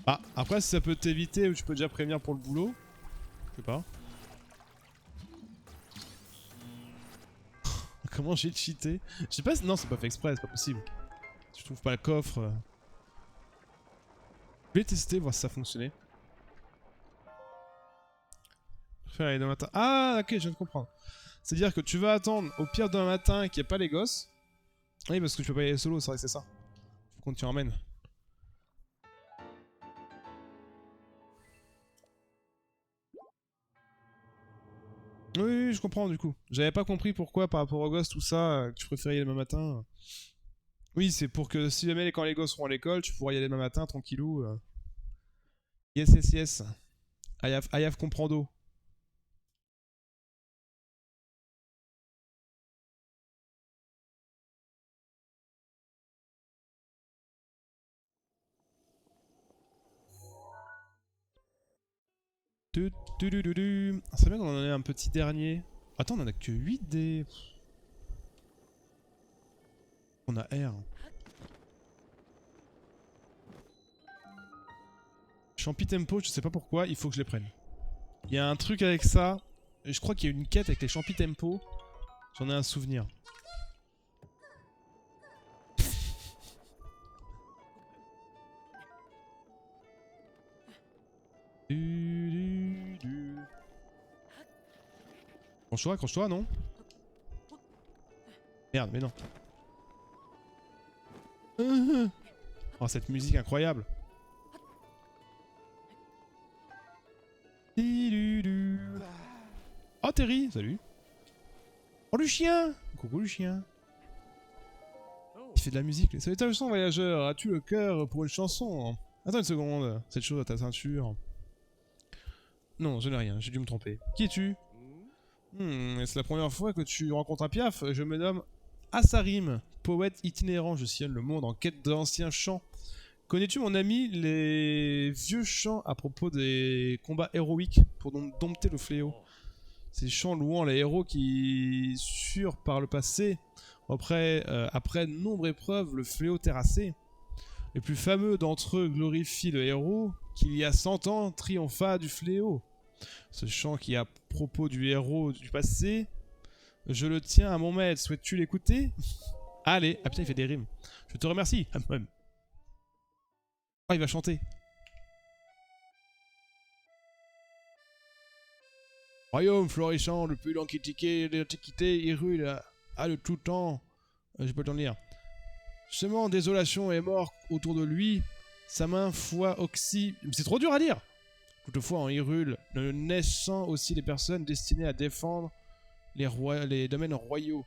Ah, après si ça peut t'éviter ou tu peux déjà prévenir pour le boulot. Je sais pas. Comment j'ai cheaté? Je sais pas si... Non, c'est pas fait exprès, c'est pas possible. Si je trouve pas le coffre... Je vais tester, voir si ça fonctionnait. Faire aller demain matin. Ah, ok, je viens de comprendre. C'est-à-dire que tu vas attendre au pire demain matin qu'il n'y ait pas les gosses. Oui, parce que tu peux pas y aller solo, c'est vrai que c'est ça. Faut qu'on t'y emmène. Oui, je comprends du coup. J'avais pas compris pourquoi par rapport aux gosses, tout ça, que tu préférais y aller demain matin. Oui, c'est pour que si jamais quand les gosses seront à l'école, tu pourras y aller demain matin, tranquillou. Yes. I have comprendo. C'est bien qu'on en ait un petit dernier. Attends, on en a que 8 des... On a R. Champi tempo, je sais pas pourquoi, il faut que je les prenne. Il y a un truc avec ça. Et je crois qu'il y a une quête avec les champi tempo. J'en ai un souvenir. Accroche-toi, non? Merde, mais non. Oh, cette musique incroyable. Oh, Terry, salut. Oh, le chien. Coucou, le chien. Il fait de la musique. Salutations, voyageur. As-tu le cœur pour une chanson? Attends une seconde. Cette chose à ta ceinture. Non, je n'ai rien. J'ai dû me tromper. Qui es-tu? C'est la première fois que tu rencontres un piaf. Je me nomme Asarim, poète itinérant. Je sillonne le monde en quête d'anciens chants. Connais-tu, mon ami, les vieux chants à propos des combats héroïques pour dompter le fléau? Ces chants louant les héros qui surent par le passé, après de nombreuses épreuves, le fléau terrassé. Les plus fameux d'entre eux glorifient le héros qu'il y a 100 ans triompha du fléau. Ce chant qui, à propos du héros du passé, je le tiens à mon maître. Souhaites-tu l'écouter? Allez, ah putain, il fait des rimes. Je te remercie. Oh, il va chanter. Royaume florissant depuis l'Antiquité, Hyrule a de tout temps. Je peux t'en lire. Semant désolation et mort autour de lui, sa main foi oxy. C'est trop dur à lire. Toutefois, en Hyrule, naissant aussi les personnes destinées à défendre les domaines royaux.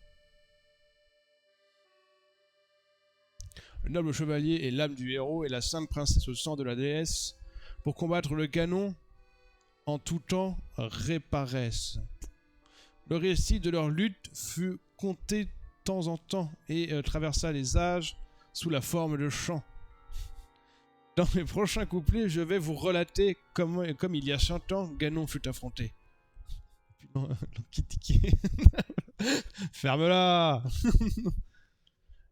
Le noble chevalier est l'âme du héros et la sainte princesse au sang de la déesse. Pour combattre le canon, en tout temps, réparaissent. Le récit de leur lutte fut conté de temps en temps et traversa les âges sous la forme de chants. Dans mes prochains couplets, je vais vous relater comme il y a 100 ans, Ganon fut affronté. Ferme-la.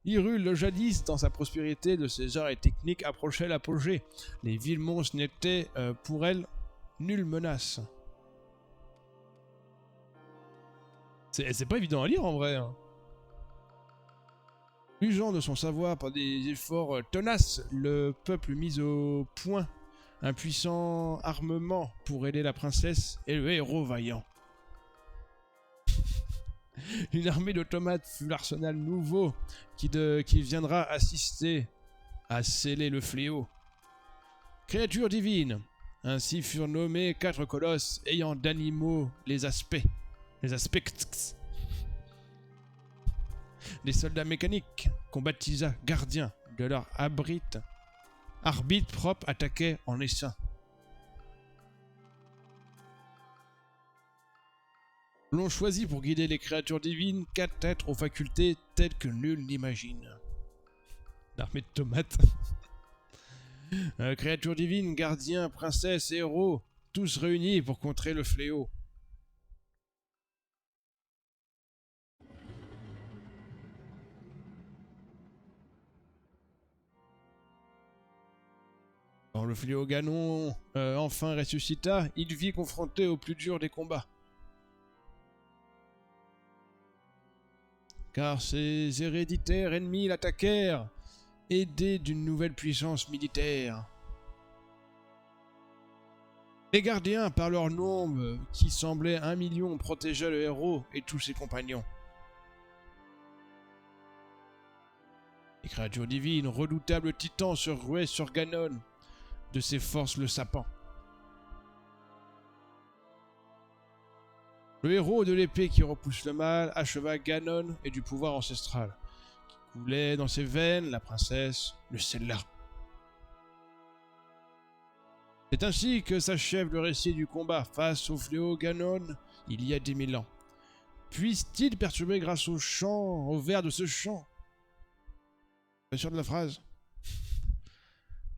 Hyrule, jadis, dans sa prospérité de ses arts et techniques, approchait l'apogée. Les villes monstres n'étaient, pour elle, nulle menace. C'est pas évident à lire, en vrai. Hein. Usant de son savoir par des efforts tenaces, le peuple mis au point un puissant armement pour aider la princesse et le héros vaillant. Une armée d'automates fut l'arsenal nouveau qui viendra assister à sceller le fléau. Créatures divines, ainsi furent nommés 4 colosses ayant d'animaux les aspects. Des soldats mécaniques qu'on baptisa gardiens de leur arbitre propre attaquaient en essaim. L'on choisit pour guider les créatures divines 4 êtres aux facultés telles que nul n'imagine. L'armée de tomates. Créatures divines, gardiens, princesses, héros, tous réunis pour contrer le fléau. Quand le fléau Ganon enfin ressuscita, il vit confronté au plus dur des combats. Car ses héréditaires ennemis l'attaquèrent, aidés d'une nouvelle puissance militaire. Les gardiens, par leur nombre, qui semblait 1 million, protégeaient le héros et tous ses compagnons. Les créatures divines, redoutables titans, se ruaient sur Ganon, de ses forces le sapant. Le héros de l'épée qui repousse le mal acheva Ganon et du pouvoir ancestral, qui coulait dans ses veines, la princesse le scella. C'est ainsi que s'achève le récit du combat face au fléau Ganon il y a 10 000 ans. Puisse-t-il perturber grâce au chant, au vers de ce chant? Pas sûr de la phrase?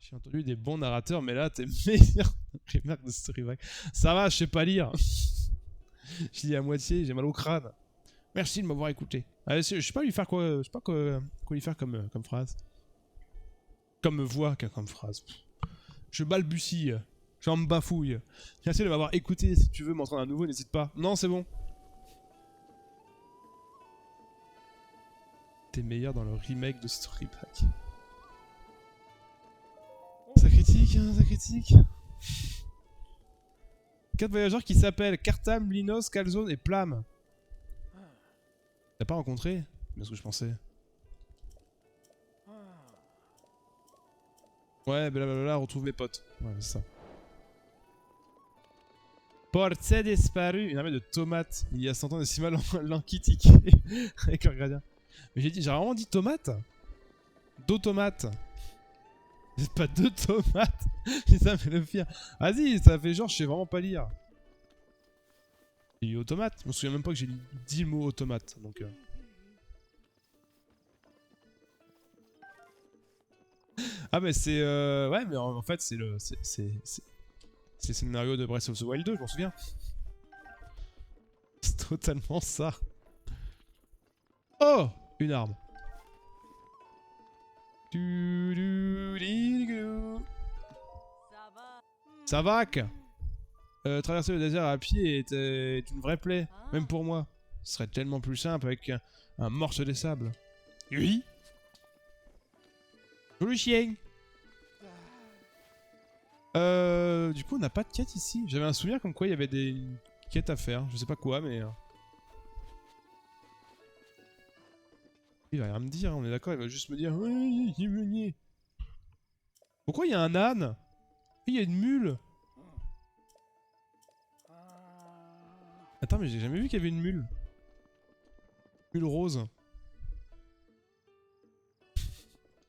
J'ai entendu des bons narrateurs, mais là, t'es meilleur remarque de Storyback. Ça va, je sais pas lire. Je dis à moitié, j'ai mal au crâne. Merci de m'avoir écouté. Je sais pas lui faire quoi. Je sais pas quoi lui faire comme phrase. Comme voix comme phrase. Je balbutie. J'en me bafouille. Merci de m'avoir écouté. Si tu veux m'entendre à nouveau, n'hésite pas. Non, c'est bon. T'es meilleur dans le remake de Storyback. Ça critique, hein, ça critique. 4 voyageurs qui s'appellent Kartam, Linos, Calzone et Plam. T'as pas rencontré? C'est ce que je pensais. Ouais, blablabla, retrouve mes potes. Ouais, c'est ça. Porte disparu. Une armée de tomates. Il y a 100 ans, décimal l'anquitique. Avec leur gradient. Mais j'ai vraiment dit tomates? D'automates. C'est pas deux tomates. C'est ça, mais le pire. Vas-y, ça fait genre, je sais vraiment pas lire. J'ai eu automate. Je me souviens même pas que j'ai dit le mot automate. Donc. Ah, mais c'est. Ouais, mais en fait, c'est le. C'est le scénario de Breath of the Wild 2, je m'en souviens. C'est totalement ça. Oh! Une arme. Savak! Traverser le désert à pied est une vraie plaie, même pour moi. Ce serait tellement plus simple avec un morceau de sable. Oui? Joli chien! Du coup, on n'a pas de quête ici. J'avais un souvenir comme quoi il y avait des quêtes à faire. Je sais pas quoi, mais. Il va rien me dire, on est d'accord, il va juste me dire. Oui, il est venu. Pourquoi il y a un âne? Il y a une mule. Attends, mais j'ai jamais vu qu'il y avait une mule. Mule rose.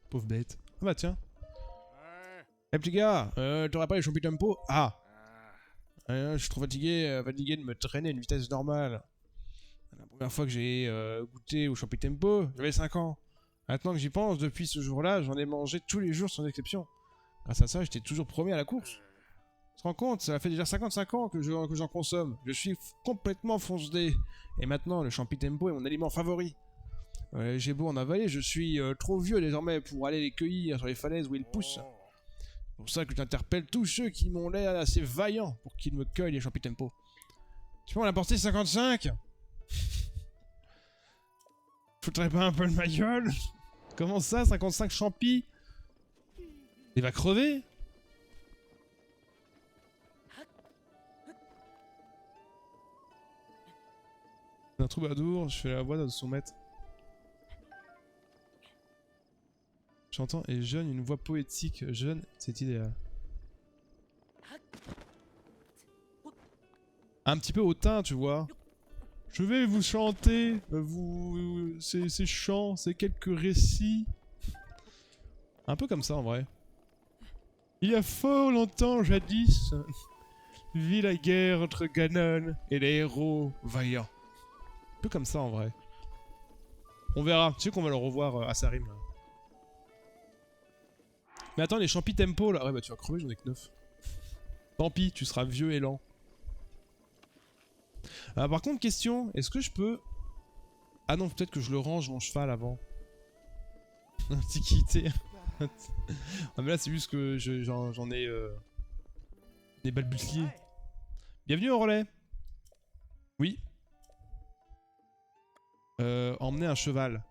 Pauvre bête. Ah bah tiens. Eh hey, petit gars, t'aurais pas les champignons tempo? Ah. Je suis trop fatigué de me traîner à une vitesse normale. La première fois que j'ai goûté au champi tempo, j'avais 5 ans. Maintenant que j'y pense, depuis ce jour-là, j'en ai mangé tous les jours sans exception. Grâce à ça, j'étais toujours premier à la course. Tu te rends compte, ça fait déjà 55 ans que j'en consomme. Je suis complètement fonce-dé. Et maintenant, le champi tempo est mon aliment favori. J'ai beau en avaler, je suis trop vieux désormais pour aller les cueillir sur les falaises où ils poussent. C'est pour ça que j'interpelle tous ceux qui m'ont l'air assez vaillants pour qu'ils me cueillent les champi tempo. Tu peux m'en apporter 55? Foutrais pas un peu de ma gueule? Comment ça, 55 champis? Il va crever? Un troubadour, je fais la voix de son maître. Chantant et jeune, une voix poétique, jeune, c'est idéal. Un petit peu hautain, tu vois. Je vais vous chanter, ces chants, ces quelques récits. Un peu comme ça en vrai. Il y a fort longtemps jadis, vit la guerre entre Ganon et les héros vaillants. Un peu comme ça en vrai. On verra, tu sais qu'on va le revoir à Sarim. Là. Mais attends, les champis tempo là. Ouais, bah tu vas crever, j'en ai que 9. Tant pis, tu seras vieux et lent. Par contre, question, est-ce que je peux... Ah non, peut-être que je le range mon cheval avant. Antiquité. Ah mais là c'est juste que j'en ai... des balbutiers. Bienvenue au relais. Oui. Emmener un cheval.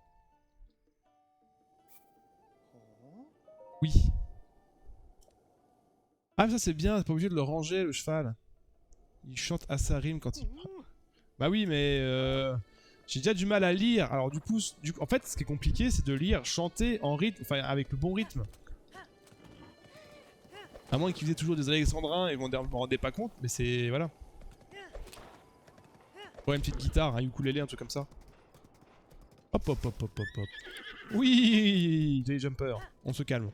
Oui. Ah mais ça c'est bien, t'es pas obligé de le ranger le cheval. Il chante à sa rime quand il... Bah oui mais j'ai déjà du mal à lire. Alors du coup, en fait ce qui est compliqué c'est de lire, chanter en rythme, enfin avec le bon rythme. À moins qu'ils faisaient toujours des alexandrins et vous m'en rendez pas compte, mais c'est... voilà. Ouais, une petite guitare, un ukulélé, un truc comme ça. Hop hop hop hop hop hop. Oui, des jumpers, on se calme.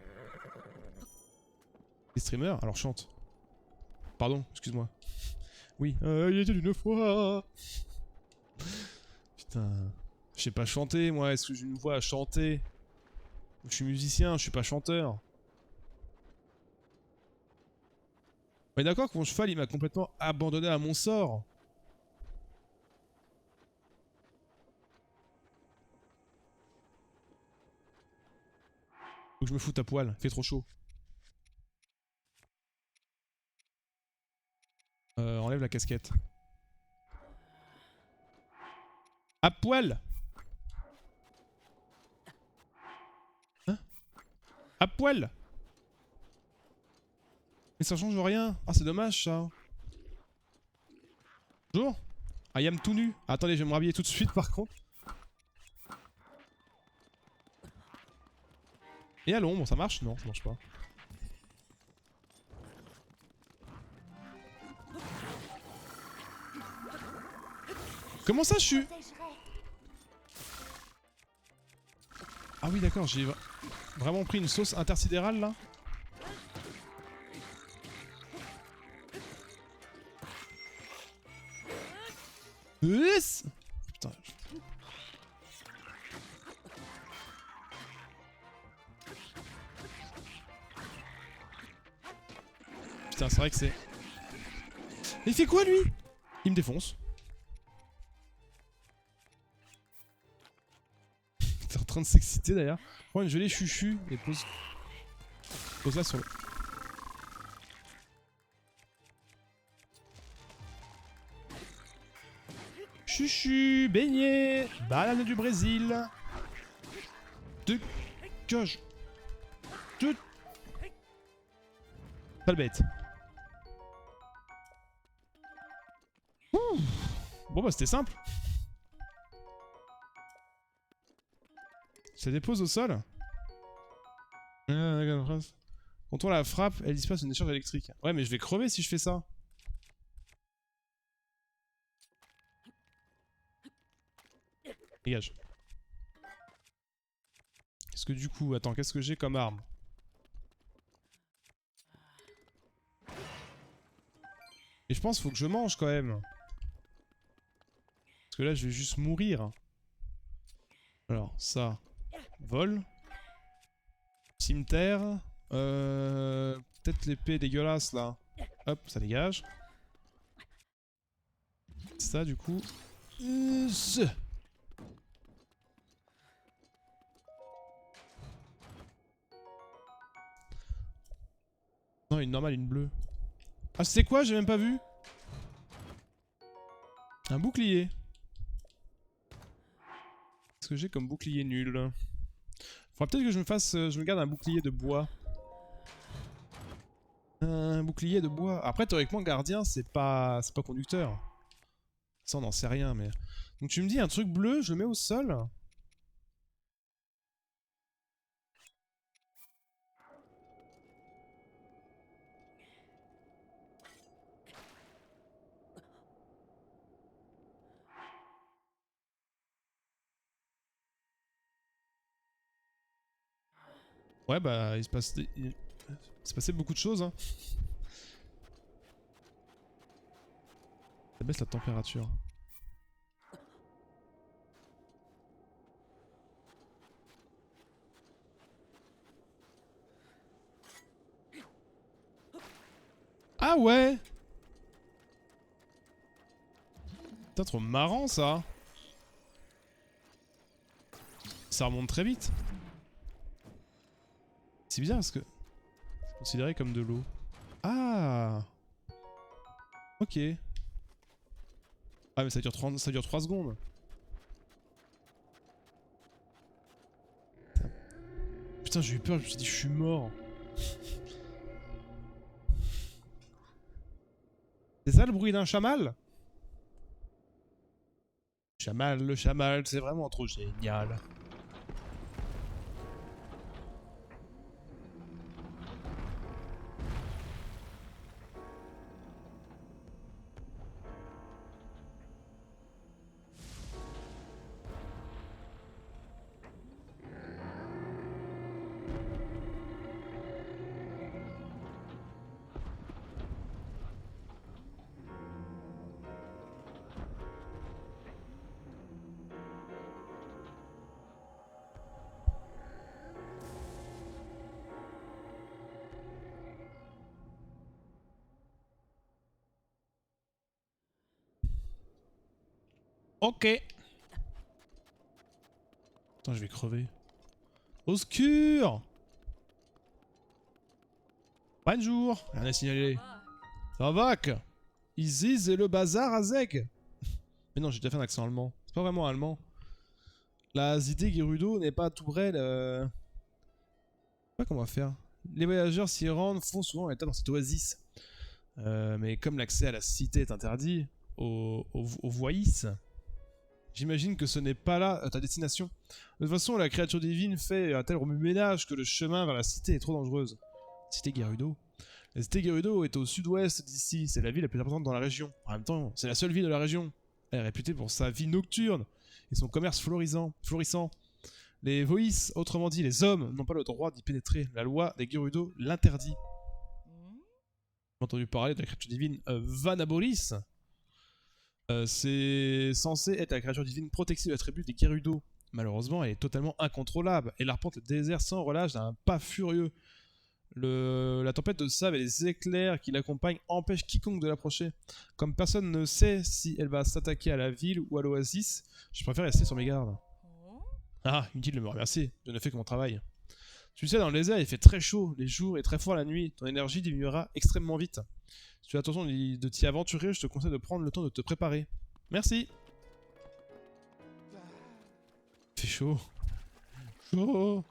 Les streamers, alors chante. Pardon, excuse-moi. Oui, il était une fois. Putain, je sais pas chanter moi, est-ce que j'ai une voix à chanter? Je suis musicien, je suis pas chanteur. Mais d'accord que mon cheval il m'a complètement abandonné à mon sort. Faut que je me foute à poil, il fait trop chaud. Enlève la casquette. À poil! Hein? À poil! Mais ça change rien. Ah, c'est dommage ça. Bonjour. I am tout nu. Attendez, je vais me rhabiller tout de suite par contre. Et à l'ombre, ça marche? Non, ça marche pas. Comment ça je suis... Ah oui d'accord, j'ai vraiment pris une sauce intersidérale là. Yes. Putain. Putain, c'est vrai que c'est... Il fait quoi lui? Il me défonce. T'es en train de s'exciter d'ailleurs. Prends une gelée chuchu et pose... Pose là sur le... Chuchu, beignet, banane du Brésil. De coche. De... Pas le bête. Ouh. Bon bah c'était simple. Ça dépose au sol. Quand on la frappe, elle disperse une décharge électrique. Ouais mais je vais crever si je fais ça. Dégage. Qu'est-ce que du coup... Attends, qu'est-ce que j'ai comme arme? Et je pense qu'il faut que je mange quand même. Parce que là, je vais juste mourir. Alors, ça. Vol. Cimetière. Peut-être l'épée dégueulasse là. Hop, ça dégage. Ça du coup. Non, une normale, une bleue. Ah, c'est quoi? J'ai même pas vu. Un bouclier. Qu'est-ce que j'ai comme bouclier nul? Faudra peut-être que je me fasse... je me garde un bouclier de bois. Un bouclier de bois. Après, théoriquement, gardien, c'est pas conducteur. Ça, on n'en sait rien, mais... Donc tu me dis un truc bleu, je le mets au sol. Ouais, bah, il se passait beaucoup de choses, hein. Ça baisse la température. Ah ouais! Putain, trop marrant ça! Ça remonte très vite. C'est bizarre parce que c'est considéré comme de l'eau. Ah! Ok. Ah mais ça dure 3 secondes. Putain, j'ai eu peur, je me suis dit je suis mort. C'est ça le bruit d'un chamal? Chamal, le chamal, c'est vraiment trop génial. Ok. Attends, je vais crever. Au secours! Bonjour! Rien à signaler. Ça va que? Ici, c'est le bazar à Zeg. Mais non, j'ai déjà fait un accent allemand. C'est pas vraiment allemand. La cité Gerudo n'est pas tout près de... Je sais pas comment on va faire. Les voyageurs s'y rendent, font souvent l'état dans cette oasis. Mais comme l'accès à la cité est interdit aux voyisses, J'imagine que ce n'est pas là ta destination. De toute façon, la créature divine fait un tel remue-ménage que le chemin vers la cité est trop dangereuse. Cité Gerudo. La cité Gerudo est au sud-ouest d'ici. C'est la ville la plus importante dans la région. En même temps, c'est la seule ville de la région. Elle est réputée pour sa vie nocturne et son commerce florissant. Les Voïs, autrement dit les hommes, n'ont pas le droit d'y pénétrer. La loi des Gerudo l'interdit. J'ai entendu parler de la créature divine Vanaboris. C'est censé être la créature divine protective de la tribu des Gerudo. Malheureusement, elle est totalement incontrôlable. Elle arpente le désert sans relâche d'un pas furieux. La tempête de sable et les éclairs qui l'accompagnent empêchent quiconque de l'approcher. Comme personne ne sait si elle va s'attaquer à la ville ou à l'oasis, je préfère rester sur mes gardes. Ah, inutile de me remercier, je ne fais que mon travail. Tu sais, dans le désert, il fait très chaud les jours et très froid la nuit. Ton énergie diminuera extrêmement vite. Si tu as l'intention de t'y aventurer, je te conseille de prendre le temps de te préparer. Merci. Il fait chaud. Chaud.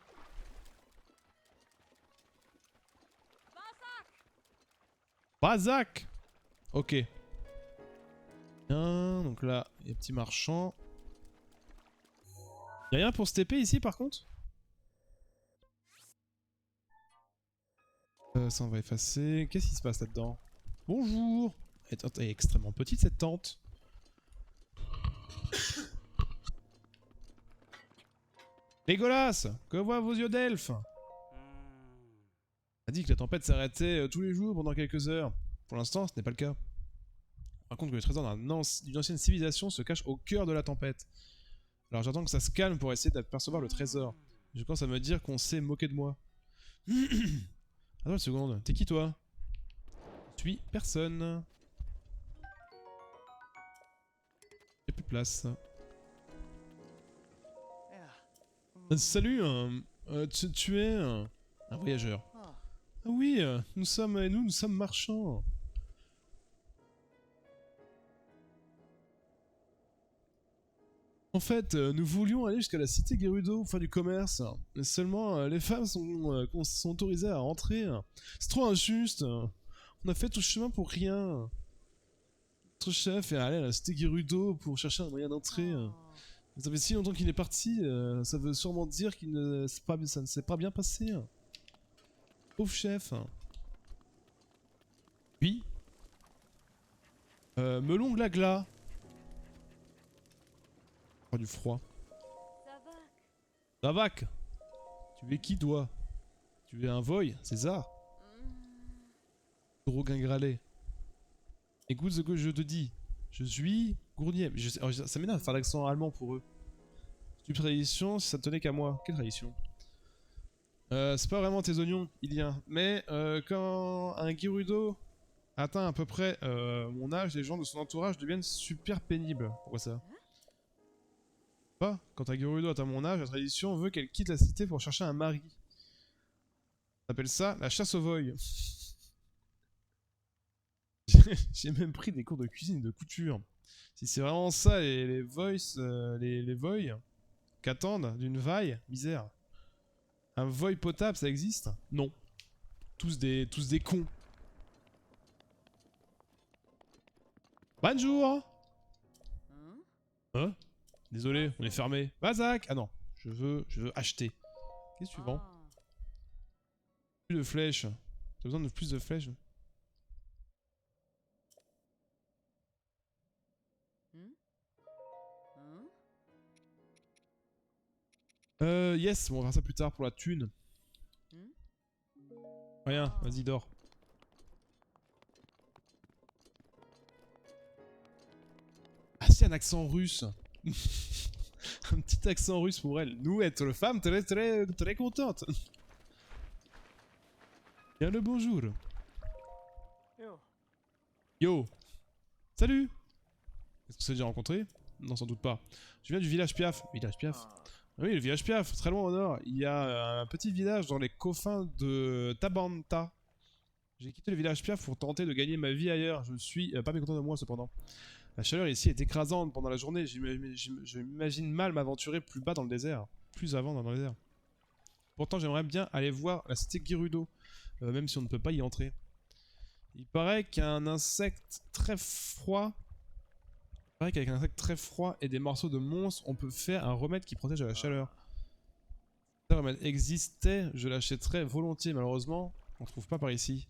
Bazak. Ok. Bien, donc là, il y a un petit marchand. Y'a rien pour se TP ici par contre? Ça on va effacer. Qu'est-ce qui se passe là-dedans? Bonjour. Elle est extrêmement petite cette tente. Légolas, que voient vos yeux d'elfe? A dit que la tempête s'arrêtait tous les jours pendant quelques heures. Pour l'instant, ce n'est pas le cas. On raconte que le trésor d'une ancienne civilisation se cache au cœur de la tempête. Alors j'attends que ça se calme pour essayer d'apercevoir le trésor. Je commence à me dire qu'on s'est moqué de moi. Attends une seconde, t'es qui toi? Je suis personne. Y'a plus de place. Salut, tu es un voyageur. Ah oui, nous sommes marchands. En fait, nous voulions aller jusqu'à la cité Gerudo pour faire du commerce. Mais seulement, les femmes sont autorisées à rentrer. C'est trop injuste. On a fait tout ce chemin pour rien. Notre chef est allé à la cité Gerudo pour chercher un moyen d'entrer. Ça fait si longtemps qu'il est parti, ça veut sûrement dire qu'il ne ça ne s'est pas bien passé. Pauvre chef. Oui. Melon glagla. Oh, du froid. Zavak. Tu es qui toi? Tu es un voy, César? Gros gringralet. Écoute ce que je te dis. Je suis Gournier. Ça m'énerve de faire l'accent allemand pour eux. C'est une tradition si ça tenait qu'à moi. Quelle tradition? C'est pas vraiment tes oignons, Ilien. Mais quand un Gerudo atteint à peu près mon âge, les gens de son entourage deviennent super pénibles. Pourquoi ça? Pas. Quand un Gerudo atteint mon âge, la tradition veut qu'elle quitte la cité pour chercher un mari. On appelle ça la chasse au voy. J'ai même pris des cours de cuisine et de couture. Si c'est vraiment ça les voice, les voy qu'attendent d'une vaille, misère. Un voy potable, ça existe? Non. Tous des cons. Bonjour. Hein? Désolé, on est fermé. Bazak. Ah non, je veux acheter. Qu'est-ce que tu vends? Plus de flèches. T'as besoin de plus de flèches? Yes, bon, on va faire ça plus tard pour la thune. Rien, vas-y, dors. Ah, c'est un accent russe. Un petit accent russe pour elle. Nous, être femme, très contente. Bien le bonjour. Yo. Salut. Est-ce qu'on s'est déjà rencontré? Non, sans doute pas. Je viens du village Piaf. Village Piaf? Oui, le village Piaf, très loin au nord. Il y a un petit village dans les confins de Tabanta. J'ai quitté le village Piaf pour tenter de gagner ma vie ailleurs. Je suis pas mécontent de moi cependant. La chaleur ici est écrasante pendant la journée. Je m'imagine mal m'aventurer plus bas dans le désert. Plus avant dans le désert. Pourtant, j'aimerais bien aller voir la cité Gerudo. Même si on ne peut pas y entrer. Il paraît qu'un insecte très froid C'est vrai qu'avec un insecte très froid et des morceaux de monstre, on peut faire un remède qui protège à la chaleur. Si un remède existait, je l'achèterais volontiers. Malheureusement, on ne trouve pas par ici.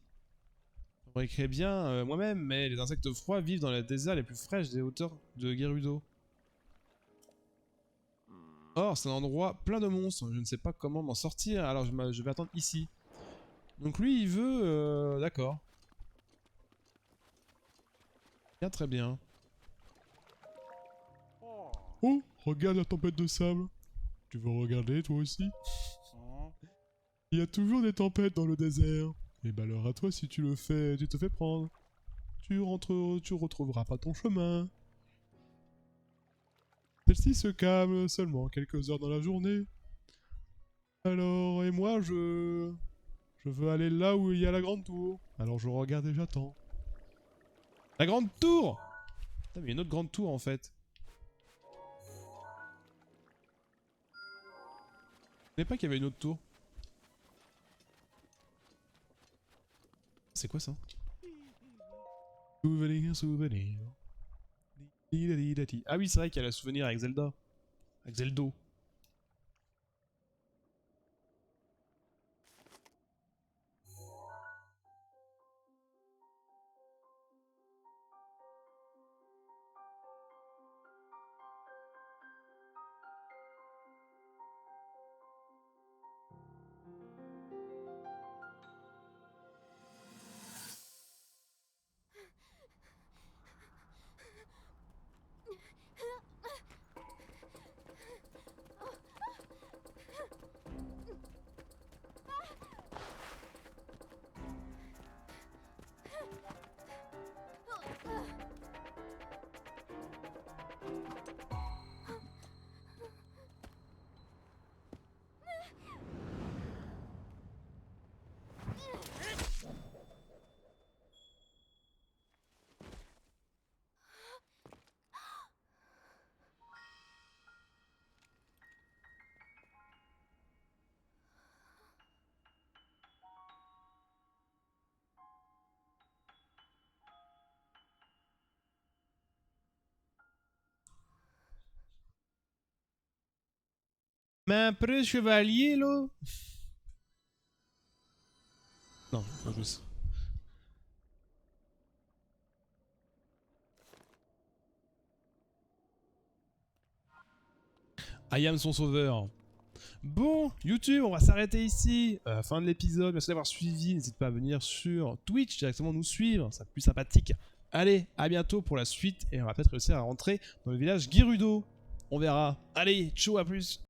J'aimerais créer bien moi-même, mais les insectes froids vivent dans les déserts les plus fraîches des hauteurs de Gerudo. Or, c'est un endroit plein de monstres. Je ne sais pas comment m'en sortir, alors je vais attendre ici. Donc lui, il veut... D'accord. Bien, très bien. Oh, regarde la tempête de sable. Tu veux regarder, toi aussi? Il y a toujours des tempêtes dans le désert. Et bah alors à toi, si tu le fais, tu te fais prendre. Tu retrouveras pas ton chemin. Celle-ci se calme seulement quelques heures dans la journée. Alors, et moi, je veux aller là où il y a la grande tour. Alors je regarde et j'attends. La grande tour! Putain, mais il y a une autre grande tour en fait. Je savais pas qu'il y avait une autre tour. C'est quoi ça? Souvenir, souvenir. Ah oui, c'est vrai qu'il y a le souvenir avec Zelda. Avec Zeldo. Mais après, chevalier, là. Non, pas juste. I am son sauveur. Bon, YouTube, on va s'arrêter ici. Fin de l'épisode. Merci d'avoir suivi. N'hésite pas à venir sur Twitch directement nous suivre. C'est plus sympathique. Allez, à bientôt pour la suite. Et on va peut-être réussir à rentrer dans le village Gerudo. On verra. Allez, ciao, à plus.